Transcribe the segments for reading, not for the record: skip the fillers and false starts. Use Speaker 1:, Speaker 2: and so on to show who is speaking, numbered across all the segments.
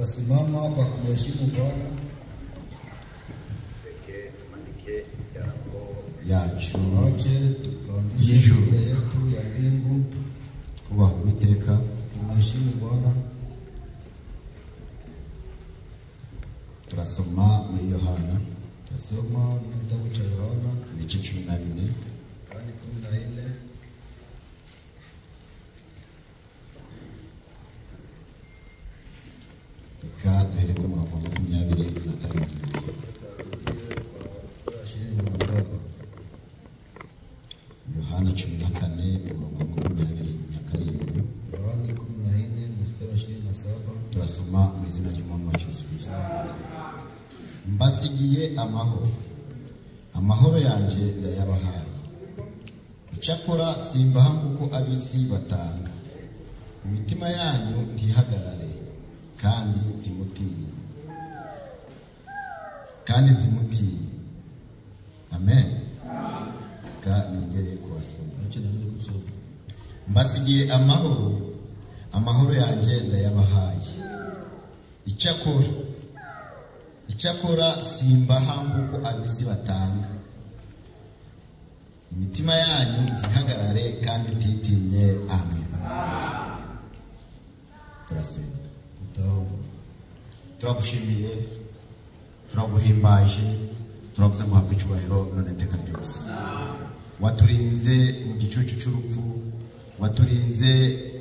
Speaker 1: Tutasimama kwa kumheshimu Bwana.
Speaker 2: Yacu
Speaker 1: tupandishe mbele yetu ya mbingu
Speaker 2: kubaha Uwiteka
Speaker 1: kumheshimu Bwana.
Speaker 2: Turasoma muri Yohana,
Speaker 1: Tasoma mu kitabu cha Yohana
Speaker 2: ibice 14
Speaker 1: kandi 14.
Speaker 2: Reka duhere ku murongo wa 27. Yohana 14 umurongo wa 27.
Speaker 1: Yohana 14 mstari wa 27.
Speaker 2: Turasoma mu izina ry'Umwami Yesu Kristo. Mbasigiye amahoro, amahoro yanjye ndayabahaye. Icyakora simbaha nk'uko ab'isi batanga. Imitima yanyu ntihagarare kandi ntimutinye. Amen. Nongere kubasoma. Mbasigiye amahoro, amahoro yanjye ndayabahaye. Icyakora simbaha nk'uko ab'isi batanga. Imitima yanyu ntihagarare kandi ntitinye. Amen. Turasenga. Turagushimiye, turaguhimbaje, turavuze ngo habwe icyubahiro none iteka ryose. Waturinze mu gicucu cy'urupfu, waturinze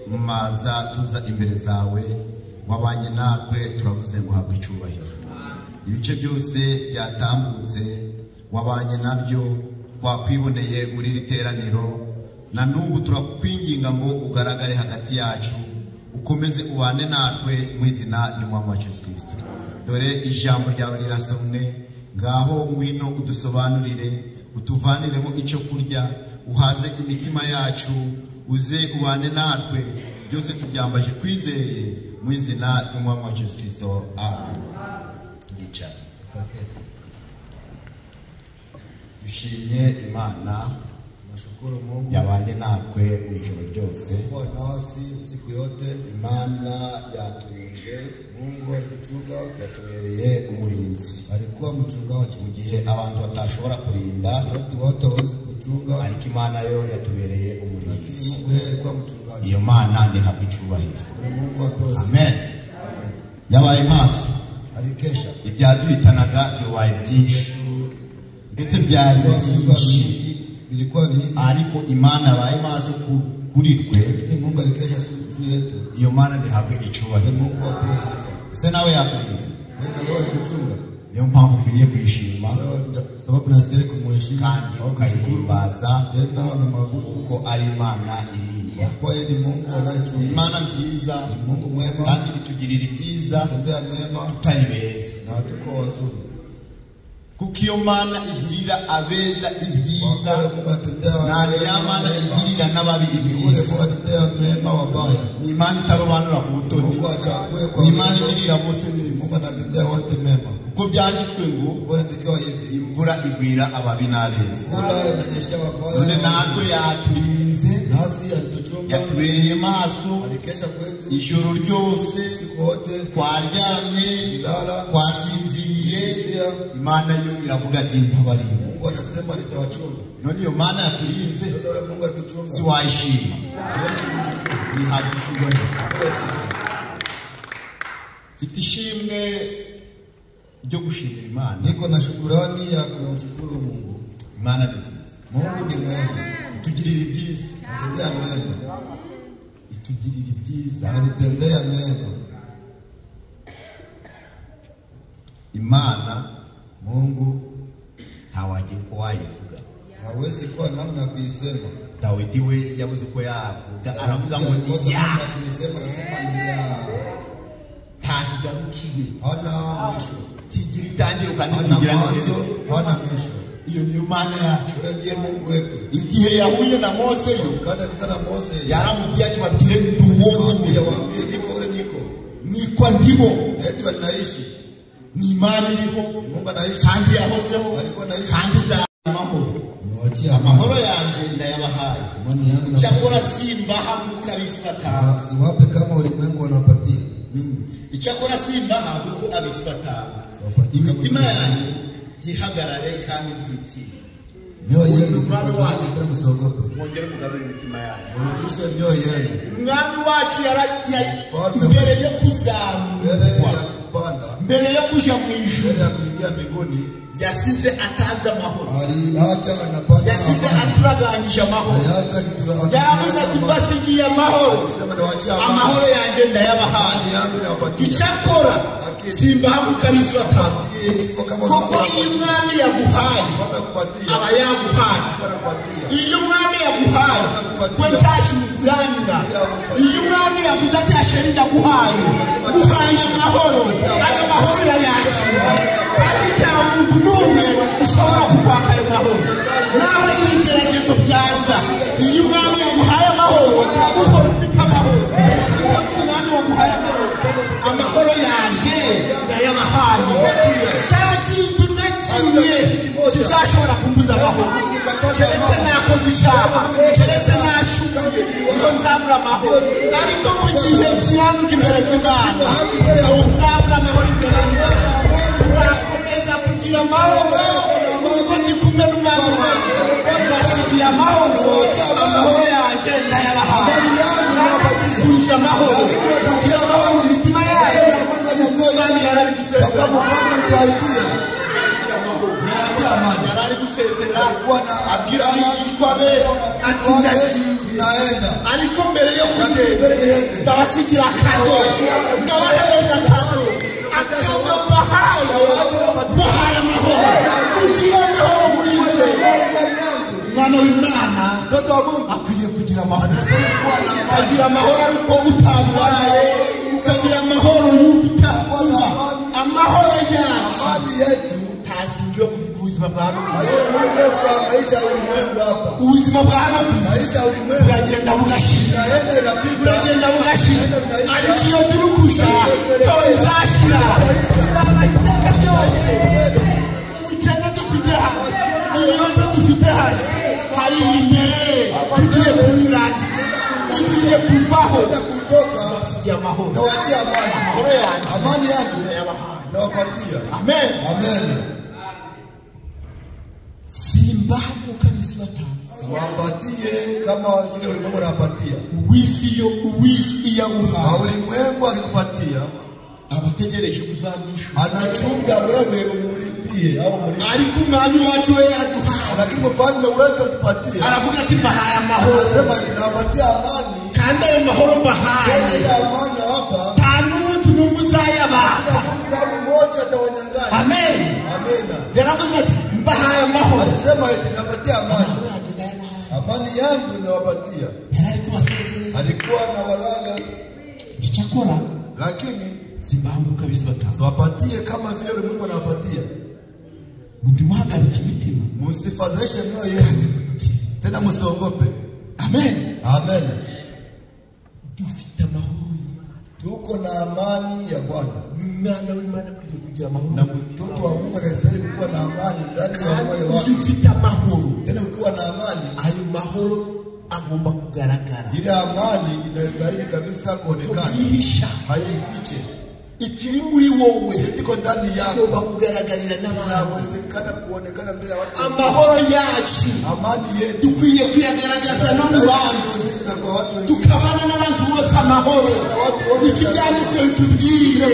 Speaker 2: mu maza tuza imbere zawe, wabanye natwe, turavuze ngo habwe icyubahiro. Ibice byose byatambutse wabanye nabyo, twakwiboneye muri iri teraniro, na n'ubu turakwinginga ngo ugaragare hagati yacu, ukomeze ubane natwe mu izina ry'Umwami Yesu Kristo. Dore ijambo ryawe rirasomwe, ngaho ngwino udusobanurire, utuvaniremo icyo kurya, uhaze imitima yacu, uze ubane natwe, byose tubyambaje twizeye mu izina ry'Umwami Yesu Kristo. Amen. Tugicara. Dushimye Imana,
Speaker 1: tunashukuru Mungu
Speaker 2: yabanye natwe mu ijoro ryose.
Speaker 1: kwa nasi usiku yote.
Speaker 2: Imana yaturinze,
Speaker 1: Mungu alituchunga,
Speaker 2: yatubereye umurinzi.
Speaker 1: alikuwa mchungaji
Speaker 2: Mu gihe abantu batashobora kurinda,
Speaker 1: watu wote hawezi kuchunga,
Speaker 2: ariko Imana yo yatubereye umurinzi.
Speaker 1: Mungu yeye alikuwa mchungaji.
Speaker 2: Iyo Mana ntihabwe icyubahiro.
Speaker 1: Mungu apewe sifa.
Speaker 2: Amen. Yabaye maso,
Speaker 1: Alikesha
Speaker 2: ibyaduhitanaga byabaye byinshi, ndetse byari byinshi,
Speaker 1: bilikuwa vingi,
Speaker 2: ariko Imana yabaye maso kuri twe.
Speaker 1: Mungu alikesha juu yetu.
Speaker 2: Iyo Mana ntihabwe icyubahiro.
Speaker 1: Mungu apewe sifa.
Speaker 2: Ese nawe yakurinze,
Speaker 1: Wewe alikuchunga,
Speaker 2: niyo mpamvu ukwiriye kwishima
Speaker 1: sababu nastahili kumheshimu
Speaker 2: kandi ukayihimbaza,
Speaker 1: tena na mabudu
Speaker 2: kuko ari Imana irinda.
Speaker 1: kwa yeye ni Mungu anayechunga,
Speaker 2: Imana nziza,
Speaker 1: Mungu mwema,
Speaker 2: kandi itugirira ibyiza
Speaker 1: tendea mema
Speaker 2: tutari beza.
Speaker 1: na tuko wazuri.
Speaker 2: Kuko iyo Mana igirira abeza ibyiza,
Speaker 1: Mungu anatendea
Speaker 2: nta ya Mana igirira n'ababi ibyiza.
Speaker 1: Mungu anatendea mema wabaya.
Speaker 2: Ni Imana itarobanura ku butoni,
Speaker 1: Mungu achague kwa
Speaker 2: ni Imana igirira bose neza.
Speaker 1: Mungu anatendea wote mema.
Speaker 2: Kuko byanditswe ngo
Speaker 1: Kwa ndio hivi,
Speaker 2: imvura igwira ababi n'abeza.
Speaker 1: Mungu ananyesha wabaya.
Speaker 2: None natwe yaturinze,
Speaker 1: Nasi alituchunga,
Speaker 2: yatubereye maso
Speaker 1: alikesha kwetu
Speaker 2: ijoro ryose,
Speaker 1: siku wote,
Speaker 2: twaryamye,
Speaker 1: bilala,
Speaker 2: twasinziriye. Imana yo iravuga ati ntabarira.
Speaker 1: Mungu anasema nitawachunga.
Speaker 2: None iyo Mana yaturinze,
Speaker 1: Sasa yule Mungu alituchunga,
Speaker 2: si wayishima,
Speaker 1: huwezi kumshukuru.
Speaker 2: ni habwe icyubahiro.
Speaker 1: Apewe sifa.
Speaker 2: Mfite ishimwe ryo gushimira Imana.
Speaker 1: Niko na shukrani ya kumshukuru Mungu.
Speaker 2: Imana ni nziza,
Speaker 1: Mungu ni mwema,
Speaker 2: itugirira ibyiza,
Speaker 1: anatendea mema,
Speaker 2: itugirira ibyiza.
Speaker 1: anatutendea mema.
Speaker 2: Imana
Speaker 1: Mungu
Speaker 2: ntawagira uko wayivuga.
Speaker 1: hawezi kuwa namna ya kuisema.
Speaker 2: Dawidi we yabuze uko yavuga, aravuga ngo ni ya,
Speaker 1: kuisema, nasema ni ya,
Speaker 2: ntahigarukiye,
Speaker 1: hana mwisho,
Speaker 2: tigira itangira
Speaker 1: hana
Speaker 2: ukanigira
Speaker 1: mwanzo,
Speaker 2: neza.
Speaker 1: hana mwisho.
Speaker 2: Iyo niyo Mana yacu.
Speaker 1: Yule ndiye Mungu wetu.
Speaker 2: Igihe yahuye na Mose yo,
Speaker 1: Kada kutana Mose,
Speaker 2: yaramubwiye ati babwire nduwo,
Speaker 1: waambie niko ule niko.
Speaker 2: niko ndiho.
Speaker 1: Yetu anaishi.
Speaker 2: Ni Imana iriho,
Speaker 1: Mungu anaishi.
Speaker 2: kandi yahozeho,
Speaker 1: Alikuwa anaishi.
Speaker 2: kandi za amahoro.
Speaker 1: Niwaachia
Speaker 2: Amahoro yanjye ndayabahaye.
Speaker 1: Amani yangu
Speaker 2: Icyakora simbaha nk'uko ab'isi batanga.
Speaker 1: siwape kama ulimwengu wanapatia.
Speaker 2: icyakora simbaha kuko abisi batanga imitima yanyu gihagarare kandi ntitiye
Speaker 1: mioyo yenu zifadhaike msiogope
Speaker 2: mwongere mugabire imitima yanyu
Speaker 1: murudishe mioyo yenu
Speaker 2: umwami wacu mbere yo kuzamuka mbere yo kuja mu ijuru
Speaker 1: mbere ya kuingia mbinguni
Speaker 2: yasize atanze amahoro
Speaker 1: aliacha anapanda
Speaker 2: yasize aturaganyije amahoro
Speaker 1: aliacha kitura
Speaker 2: yaravuze ati basigiye amahoro
Speaker 1: sema ndawaachia
Speaker 2: amahoro yanjye ndayabahaye
Speaker 1: yangu nawapatia
Speaker 2: icyakora simbahamu kabisi batangiye kuko iyo umwami yaguhaye aba yaguhaye iyo umwami yaguhaye we ntacyo umuguranira iyo umwami yavuze ati Asheri ndaguhaye guhaye amahoro aya mahoro urayakira kandi nta muntu n'umwe ushobora kukwaka ayo mahoro naho ibigeragezo byaza iyo umwami yaguhaye amahoro uhora ufite amahoro umwami waguhaye amahoro amahoro yanjye ndayabahaye nta kintu na kimwe kizashobora kumbuza amahoro keretse nakoze icyaha keretse nacumuye niho nzabura amahoro ariko mu gihe kiranduka imbere z'Imana aho nzabura amahoro imbere y'Imana barakomeza kugira amahoro kuko ndi kumwe n'umwami wanjye basigiye amahoro amahoro yanjye ndayabahaye kuja amahoro kugira amahoro mu mitima yayo kandi yarabidusezera
Speaker 1: wakamufanya mtaidia
Speaker 2: naachia amani yarari gusezera abwira abigishwa be ati
Speaker 1: naenda
Speaker 2: ariko mbere yo kugenda ndabasigira akado ndabahereza akado bahaye amahoro kugira amahoro muri we mwana w'Imana
Speaker 1: mtoto wa Mungu
Speaker 2: akwiriye kugira amahoro agira amahoro ariko utamwaye ukagira amahoro y'ubutakuza amahoro yacu tazingiwe ku buzima bwa hano
Speaker 1: alifunge kwa maisha ya ulimwengu hapa
Speaker 2: ubuzima bwa hano
Speaker 1: maisha ya ulimwengu
Speaker 2: buragenda bugashira
Speaker 1: naenda inapita
Speaker 2: buragenda bugashira ariko iyo turukusha to izashira iteka ryose ubukene dufite hano ibibazo dufite hano hari imbere tugiye kubirangiza tugiye kuvaho
Speaker 1: kutoka
Speaker 2: basigiye amahoro
Speaker 1: nawaachia amani
Speaker 2: amahoro yanjye
Speaker 1: amani yangu
Speaker 2: ndayabahaye
Speaker 1: nawapatia
Speaker 2: amen
Speaker 1: amen
Speaker 2: simbahamu kabisi batanze
Speaker 1: wapatie kama vile ulimwengu unapatia
Speaker 2: uwisi iyaguha
Speaker 1: ulimwengu akikupatia
Speaker 2: abategereje kuzamisha
Speaker 1: anachunga wewe umulipie au umulipie
Speaker 2: ariko umwami wacu we yaraduhaye
Speaker 1: lakini mfalme wetu atupatia
Speaker 2: aravuga ati mbahaye amahoro
Speaker 1: anasema ninawapatia amani
Speaker 2: kandi ayo mahoro mbahaye
Speaker 1: ile amani hapa
Speaker 2: nta n'umuntu n'umwe uzayabaka
Speaker 1: damu moja atawanyang'anya
Speaker 2: amen
Speaker 1: amena
Speaker 2: yaravuze ati mbahaye amahoro
Speaker 1: alisema ninawapatia amani amani yangu ninawapatia
Speaker 2: yarari kubasezerera
Speaker 1: alikuwa na walaga
Speaker 2: icyakora
Speaker 1: lakini
Speaker 2: simbahamu kabisi batanze
Speaker 1: wapatie kama vile ulimwengu anawapatia
Speaker 2: muhagarike imitima
Speaker 1: musifadhaishe mioyo yenu tena musiogope
Speaker 2: amen
Speaker 1: amen
Speaker 2: dufite amahoro
Speaker 1: tuko na amani ya Bwana
Speaker 2: umwana w'Imana akwiriye kugira amahoro
Speaker 1: na mtoto wa Mungu anastahili kuwa na amani ndani ya moyo wake
Speaker 2: ufite amahoro
Speaker 1: tena ukiwa na amani
Speaker 2: ayo mahoro agomba kugaragara
Speaker 1: ile amani inastahili kabisa kuonekana haifiche
Speaker 2: ikiri muri wowe
Speaker 1: kiko ndani yako
Speaker 2: agomba kugaragarira n'abantu
Speaker 1: inawezekana kuonekana mbele ya watu
Speaker 2: amahoro yacu
Speaker 1: amani yetu
Speaker 2: dukwiye kuyagaragaza no mu bantu tukabana n'abantu bose amahoro ikibyanditswe bitubwiye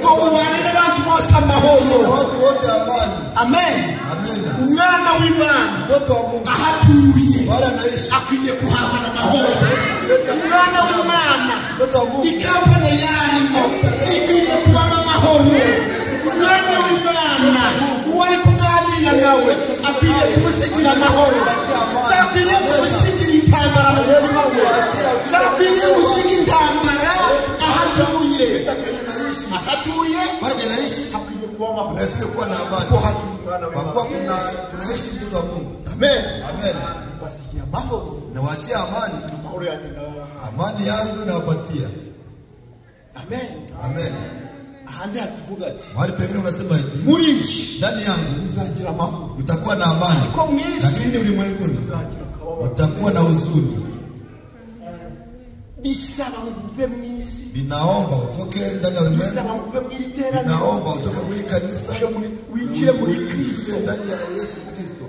Speaker 2: ko mubane n'abantu bose amahoro
Speaker 1: watu wote amani
Speaker 2: amen
Speaker 1: amen
Speaker 2: umwana w'Imana
Speaker 1: mtoto wa Mungu
Speaker 2: ahatuye
Speaker 1: wala naishi
Speaker 2: akwiye kuhazana amahoro umwana w'Imana
Speaker 1: mtoto wa Mungu
Speaker 2: ikampani yarimo ikwiriye kubamo amahoro umwana w'Imana uwari kuganira nawe akwiriye kumusigira amahoro akwiriye kumusigira intambara mu mutima we akwiriye gusiga intambara ahatuye akwiriye kuba amahoro
Speaker 1: unastahili kuwa na amani kwa kuwa tunaishi mtoto wa Mungu
Speaker 2: amen
Speaker 1: amen
Speaker 2: basigira amahoro
Speaker 1: nawaachia amani
Speaker 2: amahoro yanjye ndabaha
Speaker 1: amani yangu nawapatia
Speaker 2: amen
Speaker 1: amen
Speaker 2: ahandi hatuvuga ati
Speaker 1: wali pengine unasema eti
Speaker 2: muri nchi
Speaker 1: ndani yangu
Speaker 2: uzagira amahoro
Speaker 1: mtakuwa na amani
Speaker 2: ko mwisi
Speaker 1: lakini ulimwenguni mtakuwa na huzuni
Speaker 3: bisaba ngo uve mu isi,
Speaker 1: binaomba utoke ndani ya ulimwengu,
Speaker 3: bisaba ngo uve mu iterano,
Speaker 1: binaomba utoke mu kanisa,
Speaker 3: winjire muri Kristo,
Speaker 1: ndani ya Yesu Kristo.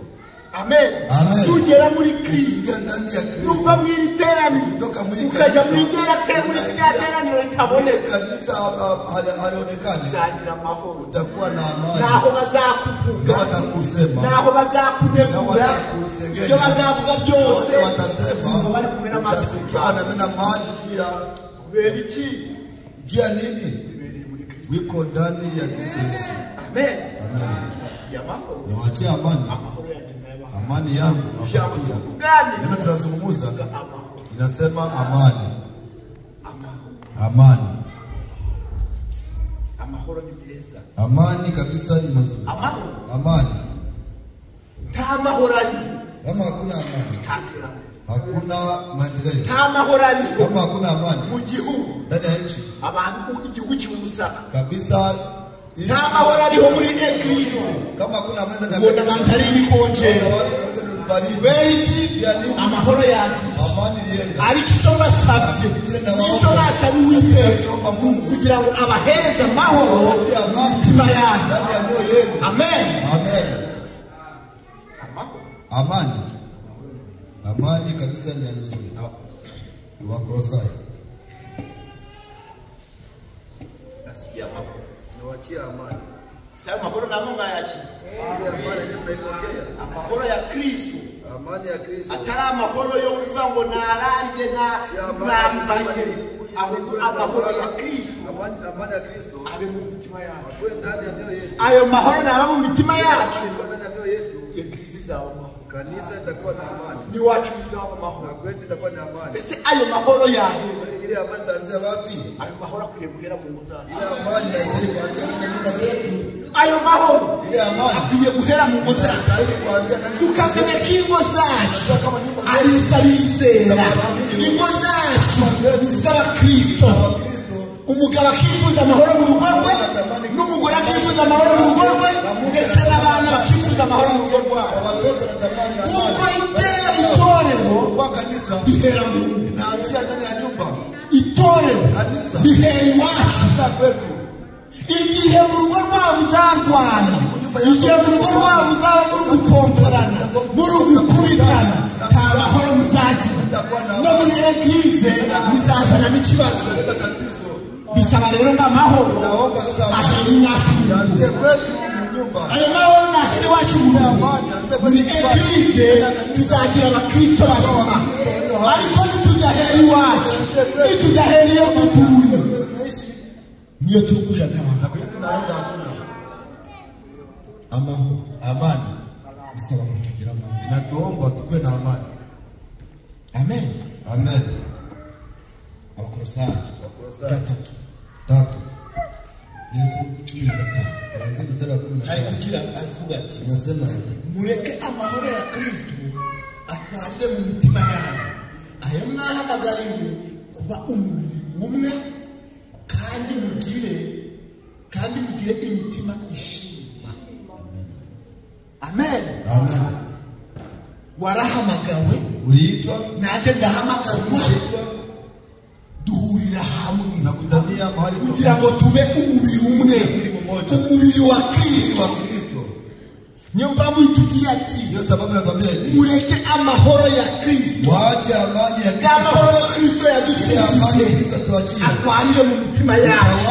Speaker 3: Amen.
Speaker 1: Amen.
Speaker 3: Tugera muri Kristo,
Speaker 1: ndani ya Kristo,
Speaker 3: nuva mu iterano,
Speaker 1: utoka mu
Speaker 3: ukaja mu iterano ritaboneka,
Speaker 1: kanisa halionekane,
Speaker 3: uzagira amahoro,
Speaker 1: utakuwa na amani,
Speaker 3: naho bazakuvuga,
Speaker 1: watakusema,
Speaker 3: naho bazakunegura, ibyo bazavuga byose
Speaker 1: watasema,
Speaker 3: bari kumena amazi
Speaker 1: wanamena maji juu ya
Speaker 3: kubera iki?
Speaker 1: juu ya nini? Wiko ndani ya Kristo Yesu.
Speaker 3: Amen.
Speaker 1: Amen.
Speaker 3: Amahoro.
Speaker 1: Niwaachie amani.
Speaker 3: Amahoro yajenga
Speaker 1: Amani yangu nawapatia. Neno tunazungumza inasema amani. Amani.
Speaker 3: Amahoro ni pesa.
Speaker 1: Amani kabisa ni mazuri. Amani.
Speaker 3: Nta mahoro ari.
Speaker 1: Kama hakuna amani, hakuna maendeleo.
Speaker 3: Nta mahoro ari.
Speaker 1: Kama hakuna amani
Speaker 3: mu gihugu,
Speaker 1: ndani ya nchi,
Speaker 3: abantu igihugu kimusaka
Speaker 1: kabisa.
Speaker 3: Nta mahoro ariho muri eglise.
Speaker 1: Kama hakuna amani ndani ya
Speaker 3: eglise, ubona bantari bikonje.
Speaker 1: Watu kabisa ni bari.
Speaker 3: Verity, amahoro yagiye.
Speaker 1: Amani yenda.
Speaker 3: Ariko icyo basabye, icyo basabye Uwiteka kugira ngo abahereze amahoro mu mitima yanyu.
Speaker 1: Ndani ya moyo yenu.
Speaker 3: Amen.
Speaker 1: Amen. Amani. Amani kabisa ni nzuri. Wakolosai.
Speaker 3: Nasikia amahoro.
Speaker 1: Niwaachie amani.
Speaker 3: Sasa amahoro na Mungu ayachi.
Speaker 1: Ile amani yenyewe mnaipokea.
Speaker 3: Amahoro ya Kristo.
Speaker 1: Amani ya Kristo.
Speaker 3: Atari amahoro yo kuvuga ngo narariye na nambaye. Amahoro ya Kristo.
Speaker 1: Amani ya Kristo.
Speaker 3: Abe mu mitima yacu.
Speaker 1: Awe ndani ya mioyo yetu.
Speaker 3: Ayo mahoro naba mu mitima yacu.
Speaker 1: Ndani ya mioyo yetu.
Speaker 3: Eglise zawo mahoro.
Speaker 1: Kanisa itakuwa na amani.
Speaker 3: Ni wacu zawo mahoro.
Speaker 1: Na kwetu itakuwa na amani.
Speaker 3: Ese ayo mahoro yaje.
Speaker 1: Ile amani itaanzia wapi?
Speaker 3: Ayo mahoro akwiye guhera mu ngo zacu.
Speaker 1: Ile amani inastahili kuanzia ndani ya nyumba zetu.
Speaker 3: Ayo mahoro.
Speaker 1: Ile amani
Speaker 3: akwiye guhera mu ngo zacu.
Speaker 1: Inastahili kuanzia ndani ya
Speaker 3: tukamenya ko ingo zacu ari iz'abizera. Ingo zacu ni iz'abakristo. Umugabo akifuza amahoro mu rugo rwe, n'umugore akifuza amahoro mu rugo rwe, ndetse n'abana bakifuza amahoro mu rugo rwabo. Kuko itorero rihera mu nyumba. Itorero rihera iwacu. Igihe mu rugo rwabo muzarwana, igihe mu rugo rwabo muzaba muri gupomporana, muri gukubitana, nta mahoro muzagira. No muri eglise muzazanamo ikibazo. Bisaba rero ng'amahoro ahera iwacu mu nyumba. Ayo mahoro nahera iwacu mu nyumba. Muri eglise tuzagira abakristo bazima. Ariko nitudahera iwacu, nitudahera iyo dutuye, niyo turi kuja ntaho.
Speaker 1: Tunaenda hakuna
Speaker 3: amahoro.
Speaker 1: Amani
Speaker 3: Bisaba ngo tugire amahoro.
Speaker 1: inatuomba tukuwe na amani.
Speaker 3: Amen.
Speaker 1: Amen.
Speaker 3: Abakolosai 3 ni kuri 15.
Speaker 1: Tuanze mstari wa 15.
Speaker 3: Hari kugira avuga ati,
Speaker 1: Nasema ati
Speaker 3: mureke amahoro ya Kristo atwarire mu mitima yanyu. Ayo mwahamagariwe kuba umubiri umwe, kandi mugire imitima ishima. Amen.
Speaker 1: Amen.
Speaker 3: Warahamagawe,
Speaker 1: uliitwa,
Speaker 3: naje ndahamagarwa, duhurira hamwe
Speaker 1: nakutania mahali
Speaker 3: kugira ngo tube umubiri umwe, umubiri wa Kristo. Niyo mpamvu itugira ati,
Speaker 1: ndio sababu natuambia
Speaker 3: mureke amahoro ya Kristo.
Speaker 1: Waache amani ya Kristo.
Speaker 3: Amahoro ya Kristo yadusigiye atwarire mu mitima yacu.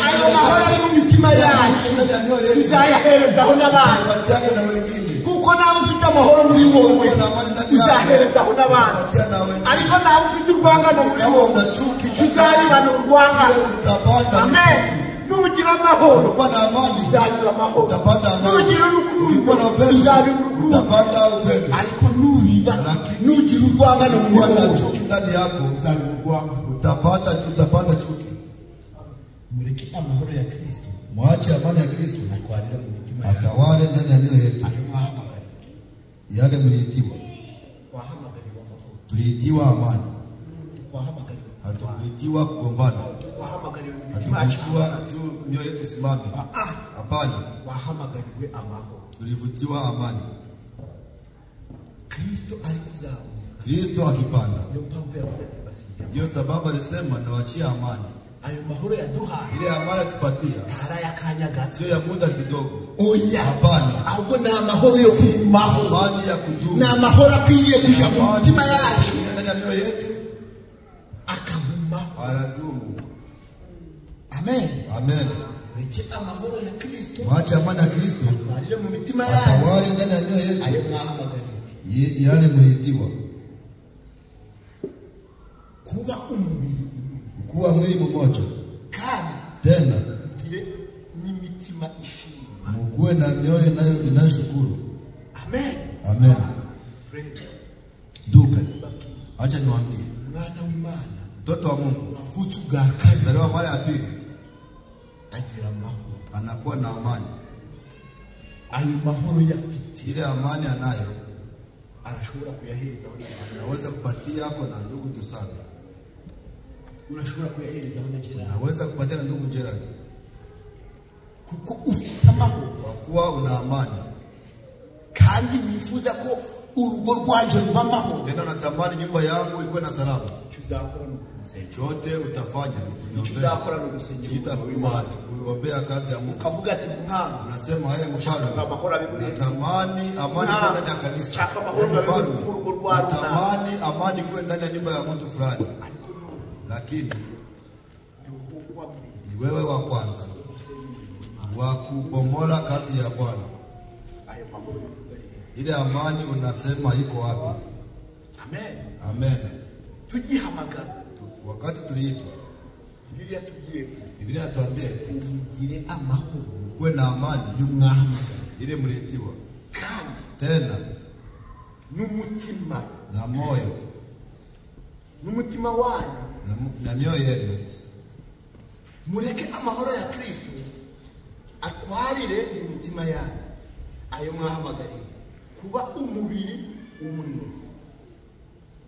Speaker 3: Ayo mahoro ari mu mitima yacu tuzayaherezaho n'abandi. Kuko nawe ufite amahoro muri wowe uzaherezaho n'abandi. Ariko nawe ufite urwangano muri wowe tuzabibana urwangano. Amen. Nugira amahoro
Speaker 1: ukiwa na amani
Speaker 3: uzagira amahoro,
Speaker 1: utapata amani.
Speaker 3: nugira urukundo
Speaker 1: Ukiwa na upendo
Speaker 3: uzagira urukundo,
Speaker 1: utapata upendo.
Speaker 3: ariko nugira urwangano muri wowe,
Speaker 1: chuki ndani yako
Speaker 3: uzagira urwangano,
Speaker 1: utapata chuki.
Speaker 3: mureke amahoro ya Kristo,
Speaker 1: mwache amani ya Kristo
Speaker 3: atwarire mu mitima yacu,
Speaker 1: atawale ndani ya mioyo yetu.
Speaker 3: ayo mwahamagariwe,
Speaker 1: Yale mliitiwa,
Speaker 3: twahamagariwe amahoro,
Speaker 1: tuliitiwa amani,
Speaker 3: twahamagariwe,
Speaker 1: hatukuitiwa kugombana,
Speaker 3: twahamagariwe
Speaker 1: hatukuitiwa juu mioyo yetu simame. Hapana,
Speaker 3: twahamagariwe amahoro.
Speaker 1: tulivutiwa amani.
Speaker 3: Kristo ari kuzamuka,
Speaker 1: Kristo akipanda,
Speaker 3: niyo mpamvu yavuze ati basi
Speaker 1: Ndio sababu alisema nawaachia amani.
Speaker 3: Ayo mahoro yaduhaye
Speaker 1: Ile amani tupatia
Speaker 3: ntara yakanya gato,
Speaker 1: sio ya muda kidogo.
Speaker 3: oya
Speaker 1: Hapana.
Speaker 3: ahubwo ni amahoro yo kugumaho,
Speaker 1: Amani ya kudumu.
Speaker 3: ni amahoro akwiriye kuja mu mitima yacu
Speaker 1: ndani ya mioyo yetu
Speaker 3: akagumaho.
Speaker 1: aradumu.
Speaker 3: Amen.
Speaker 1: Amen.
Speaker 3: Ureke amahoro ya Kristo
Speaker 1: Mwache amani ya Kristo
Speaker 3: atwarire mu mitima yacu,
Speaker 1: atawale ndani ya mioyo
Speaker 3: ayo
Speaker 1: yetu.
Speaker 3: mwahamagariwe
Speaker 1: Yale mliitiwa
Speaker 3: kuba umubiri
Speaker 1: kuwa mwili mmoja,
Speaker 3: kandi
Speaker 1: tena
Speaker 3: mugire n'imitima ishima.
Speaker 1: mkuwe na mioyo inayoshukuru.
Speaker 3: Amen.
Speaker 1: Amen.
Speaker 3: Frère,
Speaker 1: Ndugu, acha niwaambie,
Speaker 3: mwana w'Imana
Speaker 1: mtoto wa Mungu
Speaker 3: wavutse ubwa kabiri
Speaker 1: zaliwa mara ya pili
Speaker 3: agira amahoro.
Speaker 1: anakuwa na amani.
Speaker 3: Ayo mahoro yafite
Speaker 1: Ile amani anayo
Speaker 3: arashobora kuyaherezaho n'abantu,
Speaker 1: anaweza kupatia yako na ndugu Tusabe,
Speaker 3: urashobora kuyaherezaho na Gerard,
Speaker 1: anaweza kupatia na ndugu Gerard,
Speaker 3: kuko ufite amahoro
Speaker 1: kwa kuwa una amani.
Speaker 3: kandi wifuza ko urugo rwanje ruba amahoro.
Speaker 1: Tena natamani nyumba yangu ikuwe na salama.
Speaker 3: Icyo uzakora ni ukunsengera,
Speaker 1: Chote utafanya ni
Speaker 3: icyo uzakora ni ugusengera
Speaker 1: itakuwa kuombea kazi ya Mungu.
Speaker 3: ukavuga ati mwana
Speaker 1: Unasema haya mfalme,
Speaker 3: amahoro abimuri
Speaker 1: natamani amani kuwe ndani ya kanisa.
Speaker 3: Shaka amahoro
Speaker 1: Mfalme,
Speaker 3: abimuri urugo rwanyu.
Speaker 1: natamani amani kuwe ndani ya nyumba ya mtu fulani, lakini ni wewe wa kwanza wa kubomola kazi ya Bwana.
Speaker 3: ayo mahoro bivuga
Speaker 1: Ile amani unasema iko wapi?
Speaker 3: amen.
Speaker 1: Amen.
Speaker 3: Tugihamagara
Speaker 1: Wakati tuliitwa,
Speaker 3: Bibiliya tugiye
Speaker 1: Biblia inatuambia eti
Speaker 3: mugire amahoro
Speaker 1: kuwe na amani
Speaker 3: y'umwahamagara
Speaker 1: ile mliitiwa,
Speaker 3: kandi
Speaker 1: tena
Speaker 3: n'umutima
Speaker 1: na moyo
Speaker 3: n'umutima wanyu
Speaker 1: na mioyo yenu.
Speaker 3: mureke amahoro ya Kristo atwarire mu mitima yanyu, ayo mwahamagariwe kuba umubiri umwe,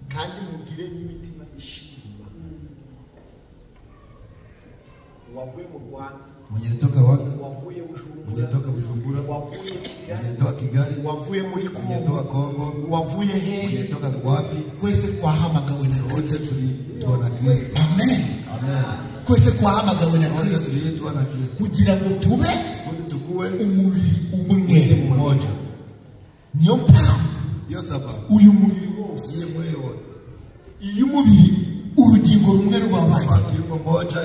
Speaker 3: kandi mugire n'imitima ishima. Wavuye mu Rwanda,
Speaker 1: Mwenye nitoka Rwanda,
Speaker 3: wavuye Bujumbura,
Speaker 1: mwenye nitoka Bujumbura,
Speaker 3: wavuye
Speaker 1: mwenye
Speaker 3: Kigali,
Speaker 1: nitoka Kigali,
Speaker 3: wavuye muri
Speaker 1: mwenye nitoka
Speaker 3: Kongo,
Speaker 1: Kongo,
Speaker 3: wavuye
Speaker 1: mwenye
Speaker 3: hehe,
Speaker 1: nitoka wapi,
Speaker 3: kwese twahamagawe na
Speaker 1: wote
Speaker 3: Kristo.
Speaker 1: tuliitwa na Kristo.
Speaker 3: Amen.
Speaker 1: Amen.
Speaker 3: Kwese twahamagawe na
Speaker 1: Wote
Speaker 3: Kristo
Speaker 1: tuliitwa na Kristo.
Speaker 3: kugira ngo tube
Speaker 1: Sote tukuwe
Speaker 3: umubiri
Speaker 1: mwili
Speaker 3: umwe.
Speaker 1: mmoja.
Speaker 3: Niyo mpamvu
Speaker 1: Hiyo sababu
Speaker 3: uyu mubiri wose,
Speaker 1: ile mwili wote,
Speaker 3: iyo umubiri urugingo rumwe rubabaye,
Speaker 1: kiungo moja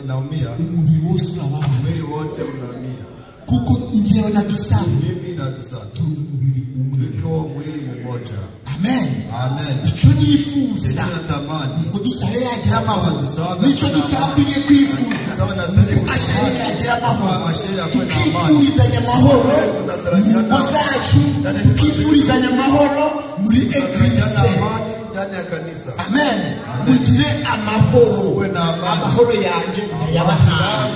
Speaker 1: inaumia,
Speaker 3: umubiri wose urababaye,
Speaker 1: mwili wote unaumia.
Speaker 3: kuko njyewe na Tusabe
Speaker 1: Mimi na Tusabe
Speaker 3: turi umubiri umwe.
Speaker 1: tuko mwili mmoja.
Speaker 3: Amen.
Speaker 1: Amen.
Speaker 3: Icyo nifuza
Speaker 1: Natamani
Speaker 3: ngo Dusabe yagira amahoro,
Speaker 1: Dusabe
Speaker 3: nicyo Dusabe akwiriye kwifuza.
Speaker 1: Dusabe na Asheri
Speaker 3: Ngo Asheri yagira amahoro,
Speaker 1: Asheri akwe na amani.
Speaker 3: tukifurizanya amahoro mu ngo zacu, tukifurizanya amahoro muri eglise.
Speaker 1: amani ndani ya kanisa.
Speaker 3: Amen. Mugire amahoro.
Speaker 1: Uwe na amani.
Speaker 3: Amahoro yanjye ndayabahaye.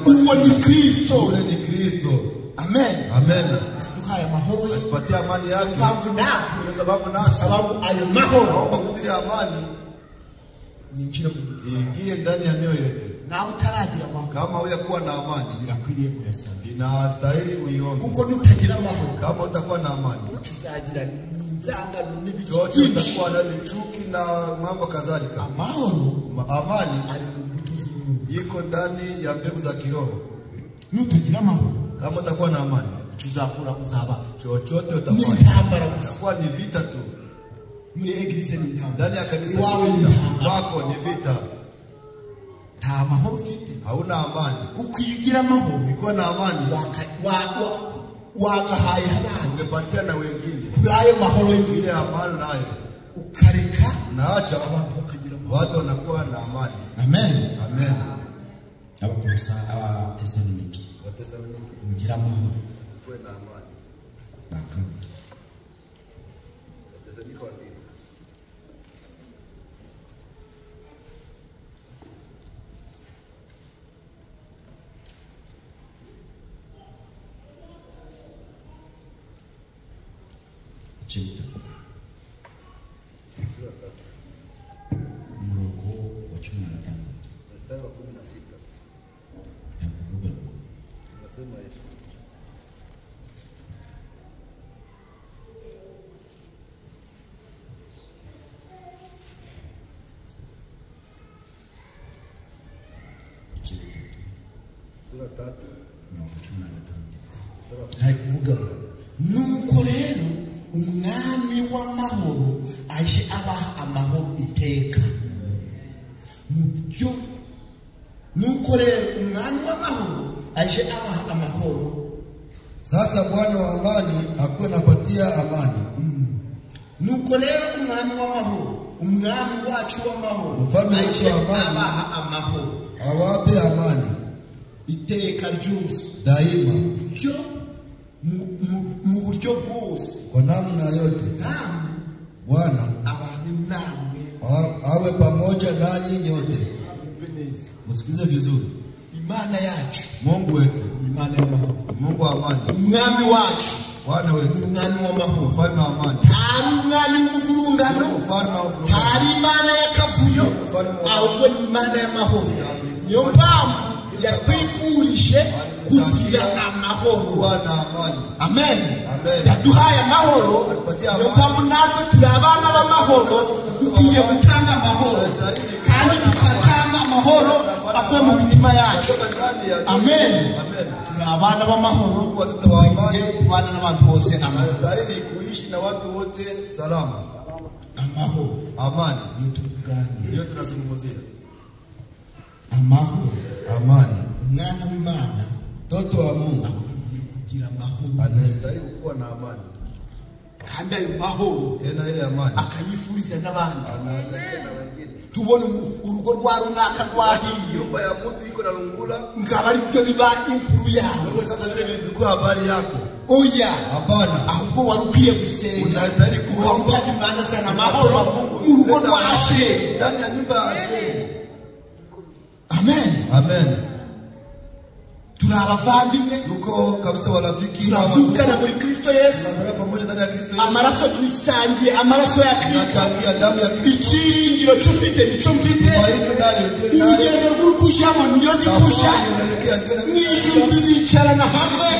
Speaker 3: Uwo ni Kristo.
Speaker 1: Ule ni Kristo.
Speaker 3: Amen.
Speaker 1: Amen.
Speaker 3: Duhaye amahoro ye.
Speaker 1: Tupatie amani yake.
Speaker 3: Impamvu nawe,
Speaker 1: Kwa sababu nasi
Speaker 3: sababu ayo mahoro
Speaker 1: naomba kudiri amani
Speaker 3: yinjira mu mitima.
Speaker 1: iingie ndani ya mioyo yetu.
Speaker 3: Nawe utaragira amahoro,
Speaker 1: Kama huya kuwa na amani,
Speaker 3: birakwiriye kuyasaba,
Speaker 1: inastahili uiombe.
Speaker 3: kuko nutagira amahoro
Speaker 1: Kama utakuwa na amani,
Speaker 3: icyo uzagira ni inzangano n'ibiki
Speaker 1: chochote
Speaker 3: byinshi.
Speaker 1: utakuwa na chuki na mambo kadhalika.
Speaker 3: Amahoro
Speaker 1: Amani
Speaker 3: ari mu mbuto z'Imana.
Speaker 1: iko ndani ya mbegu za kiroho.
Speaker 3: Nutagira amahoro,
Speaker 1: Kama utakuwa na amani,
Speaker 3: icyo uzakora uzaba
Speaker 1: chochote
Speaker 3: ni
Speaker 1: utafanya
Speaker 3: intambara gusa.
Speaker 1: itakuwa ni vita tu.
Speaker 3: Muri eglise ni intambara,
Speaker 1: Ndani ya kanisa
Speaker 3: iwawe
Speaker 1: ni
Speaker 3: ni
Speaker 1: vita,
Speaker 3: intambara.
Speaker 1: kwako ni vita.
Speaker 3: Nta mahoro ufite,
Speaker 1: Hauna amani.
Speaker 3: kuko iyo ugira amahoro
Speaker 1: Ukiwa na amani,
Speaker 3: wagahaye abandi
Speaker 1: ungepatia na wengine
Speaker 3: kuri ayo mahoro y'ivile,
Speaker 1: ile amani, nayo
Speaker 3: ukareka
Speaker 1: unaacha
Speaker 3: abantu bakagira amahoro.
Speaker 1: watu wanakuwa na amani.
Speaker 3: Amen.
Speaker 1: Amen.
Speaker 3: Abatesalonike
Speaker 1: Wathesalonike,
Speaker 3: mugira amahoro.
Speaker 1: kuwe na amani.
Speaker 3: Bakabiri
Speaker 1: Wathesalonike wa pili.
Speaker 3: Chimta umurongo wa 15
Speaker 1: Mstari wa 16.
Speaker 3: yakuvuga ngo
Speaker 1: Nasema hivi. Sura 3
Speaker 2: no 16 hari kuvuga nuko rero umwami w'amahoro aje abaha amahoro iteka mubyo nuko rero umwami w'amahoro aje abaha amahoro.
Speaker 1: Sasa Bwana wa amani akuwe napatia amani.
Speaker 2: Nuko rero umwami w'amahoro, umwami wacu w'amahoro,
Speaker 1: mfalme wetu wa amani
Speaker 2: abaha amahoro,
Speaker 1: awape amani
Speaker 2: iteka ryose
Speaker 1: daima,
Speaker 2: byo mu buryo bwose,
Speaker 1: kwa namna yote.
Speaker 2: namwe
Speaker 1: Bwana
Speaker 2: abantu namwe
Speaker 1: awe pamoja nanyi nyote.
Speaker 2: beneza.
Speaker 1: Msikize vizuri.
Speaker 2: Imana yacu,
Speaker 1: Mungu wetu,
Speaker 2: Imana y'amahoro,
Speaker 1: Mungu wa amani.
Speaker 2: umwami wacu,
Speaker 1: Bwana wetu,
Speaker 2: umwami w'amahoro,
Speaker 1: mfalme wa amani.
Speaker 2: hari umwami w'umuvurungano,
Speaker 1: Mfalme wa furaha,
Speaker 2: hari Imana y'akavuyo, ahubwo ni Imana y'amahoro. Niyo mpamvu yakwifurije kugira amahoro.
Speaker 1: Bwana amani.
Speaker 2: Amen.
Speaker 1: Amen.
Speaker 2: Yaduhaye amahoro, niyo mpamvu natwe turi abana b'amahoro, dukwiye gutanga amahoro kandi tukatanga amahoro avuye mu mitima yacu. Amen. Turi abana b'amahoro, dukwiye kubana n'abantu bose amahoro.
Speaker 1: Tunastahili kuishi na watu wote salama.
Speaker 2: Amahoro,
Speaker 1: Amani
Speaker 2: niyo tuganira.
Speaker 1: ndio tunazungumzia.
Speaker 2: Amahoro,
Speaker 1: Amani.
Speaker 2: umwana w'Imana,
Speaker 1: Mtoto wa Mungu
Speaker 2: akwiye kugira amahoro,
Speaker 1: anastahili kuwa na amani.
Speaker 2: kandi ayo mahoro
Speaker 1: Tena ile amani
Speaker 2: akayifuriza n'abandi.
Speaker 1: anatakia na wengine.
Speaker 2: Tubona urugo rwa runaka rwahiye,
Speaker 1: Nyumba ya mtu iko na lungula,
Speaker 2: ngaba ari byo biba inkuru yawe.
Speaker 1: wewe sasa vile vilikuwa habari yako.
Speaker 2: Oya,
Speaker 1: Hapana.
Speaker 2: ahubwo wari ukwiye gusenga,
Speaker 1: Unastahili kuomba.
Speaker 2: ukavuga ati Imana sana amahoro mu rugo rwa Asheri.
Speaker 1: ndani ya nyumba ya Asheri.
Speaker 2: Amen.
Speaker 1: Amen.
Speaker 2: Turi abavandimwe,
Speaker 1: Tuko kabisa warafiki,
Speaker 2: turavukana muri Kristo Yesu,
Speaker 1: tunazaliwa pamoja ndani ya Kristo Yesu.
Speaker 2: amaraso tusangiye amaraso ya Kristo.
Speaker 1: Tunachangia damu ya Kristo.
Speaker 2: Ikiringiro cy'ufite nicyo mfite,
Speaker 1: Tumaini nayo ndio nayo.
Speaker 2: urugendo rw'urukujamo niyo zikuja.
Speaker 1: Safari unaelekea njia
Speaker 2: Mu ijuru tuzicarana hamwe,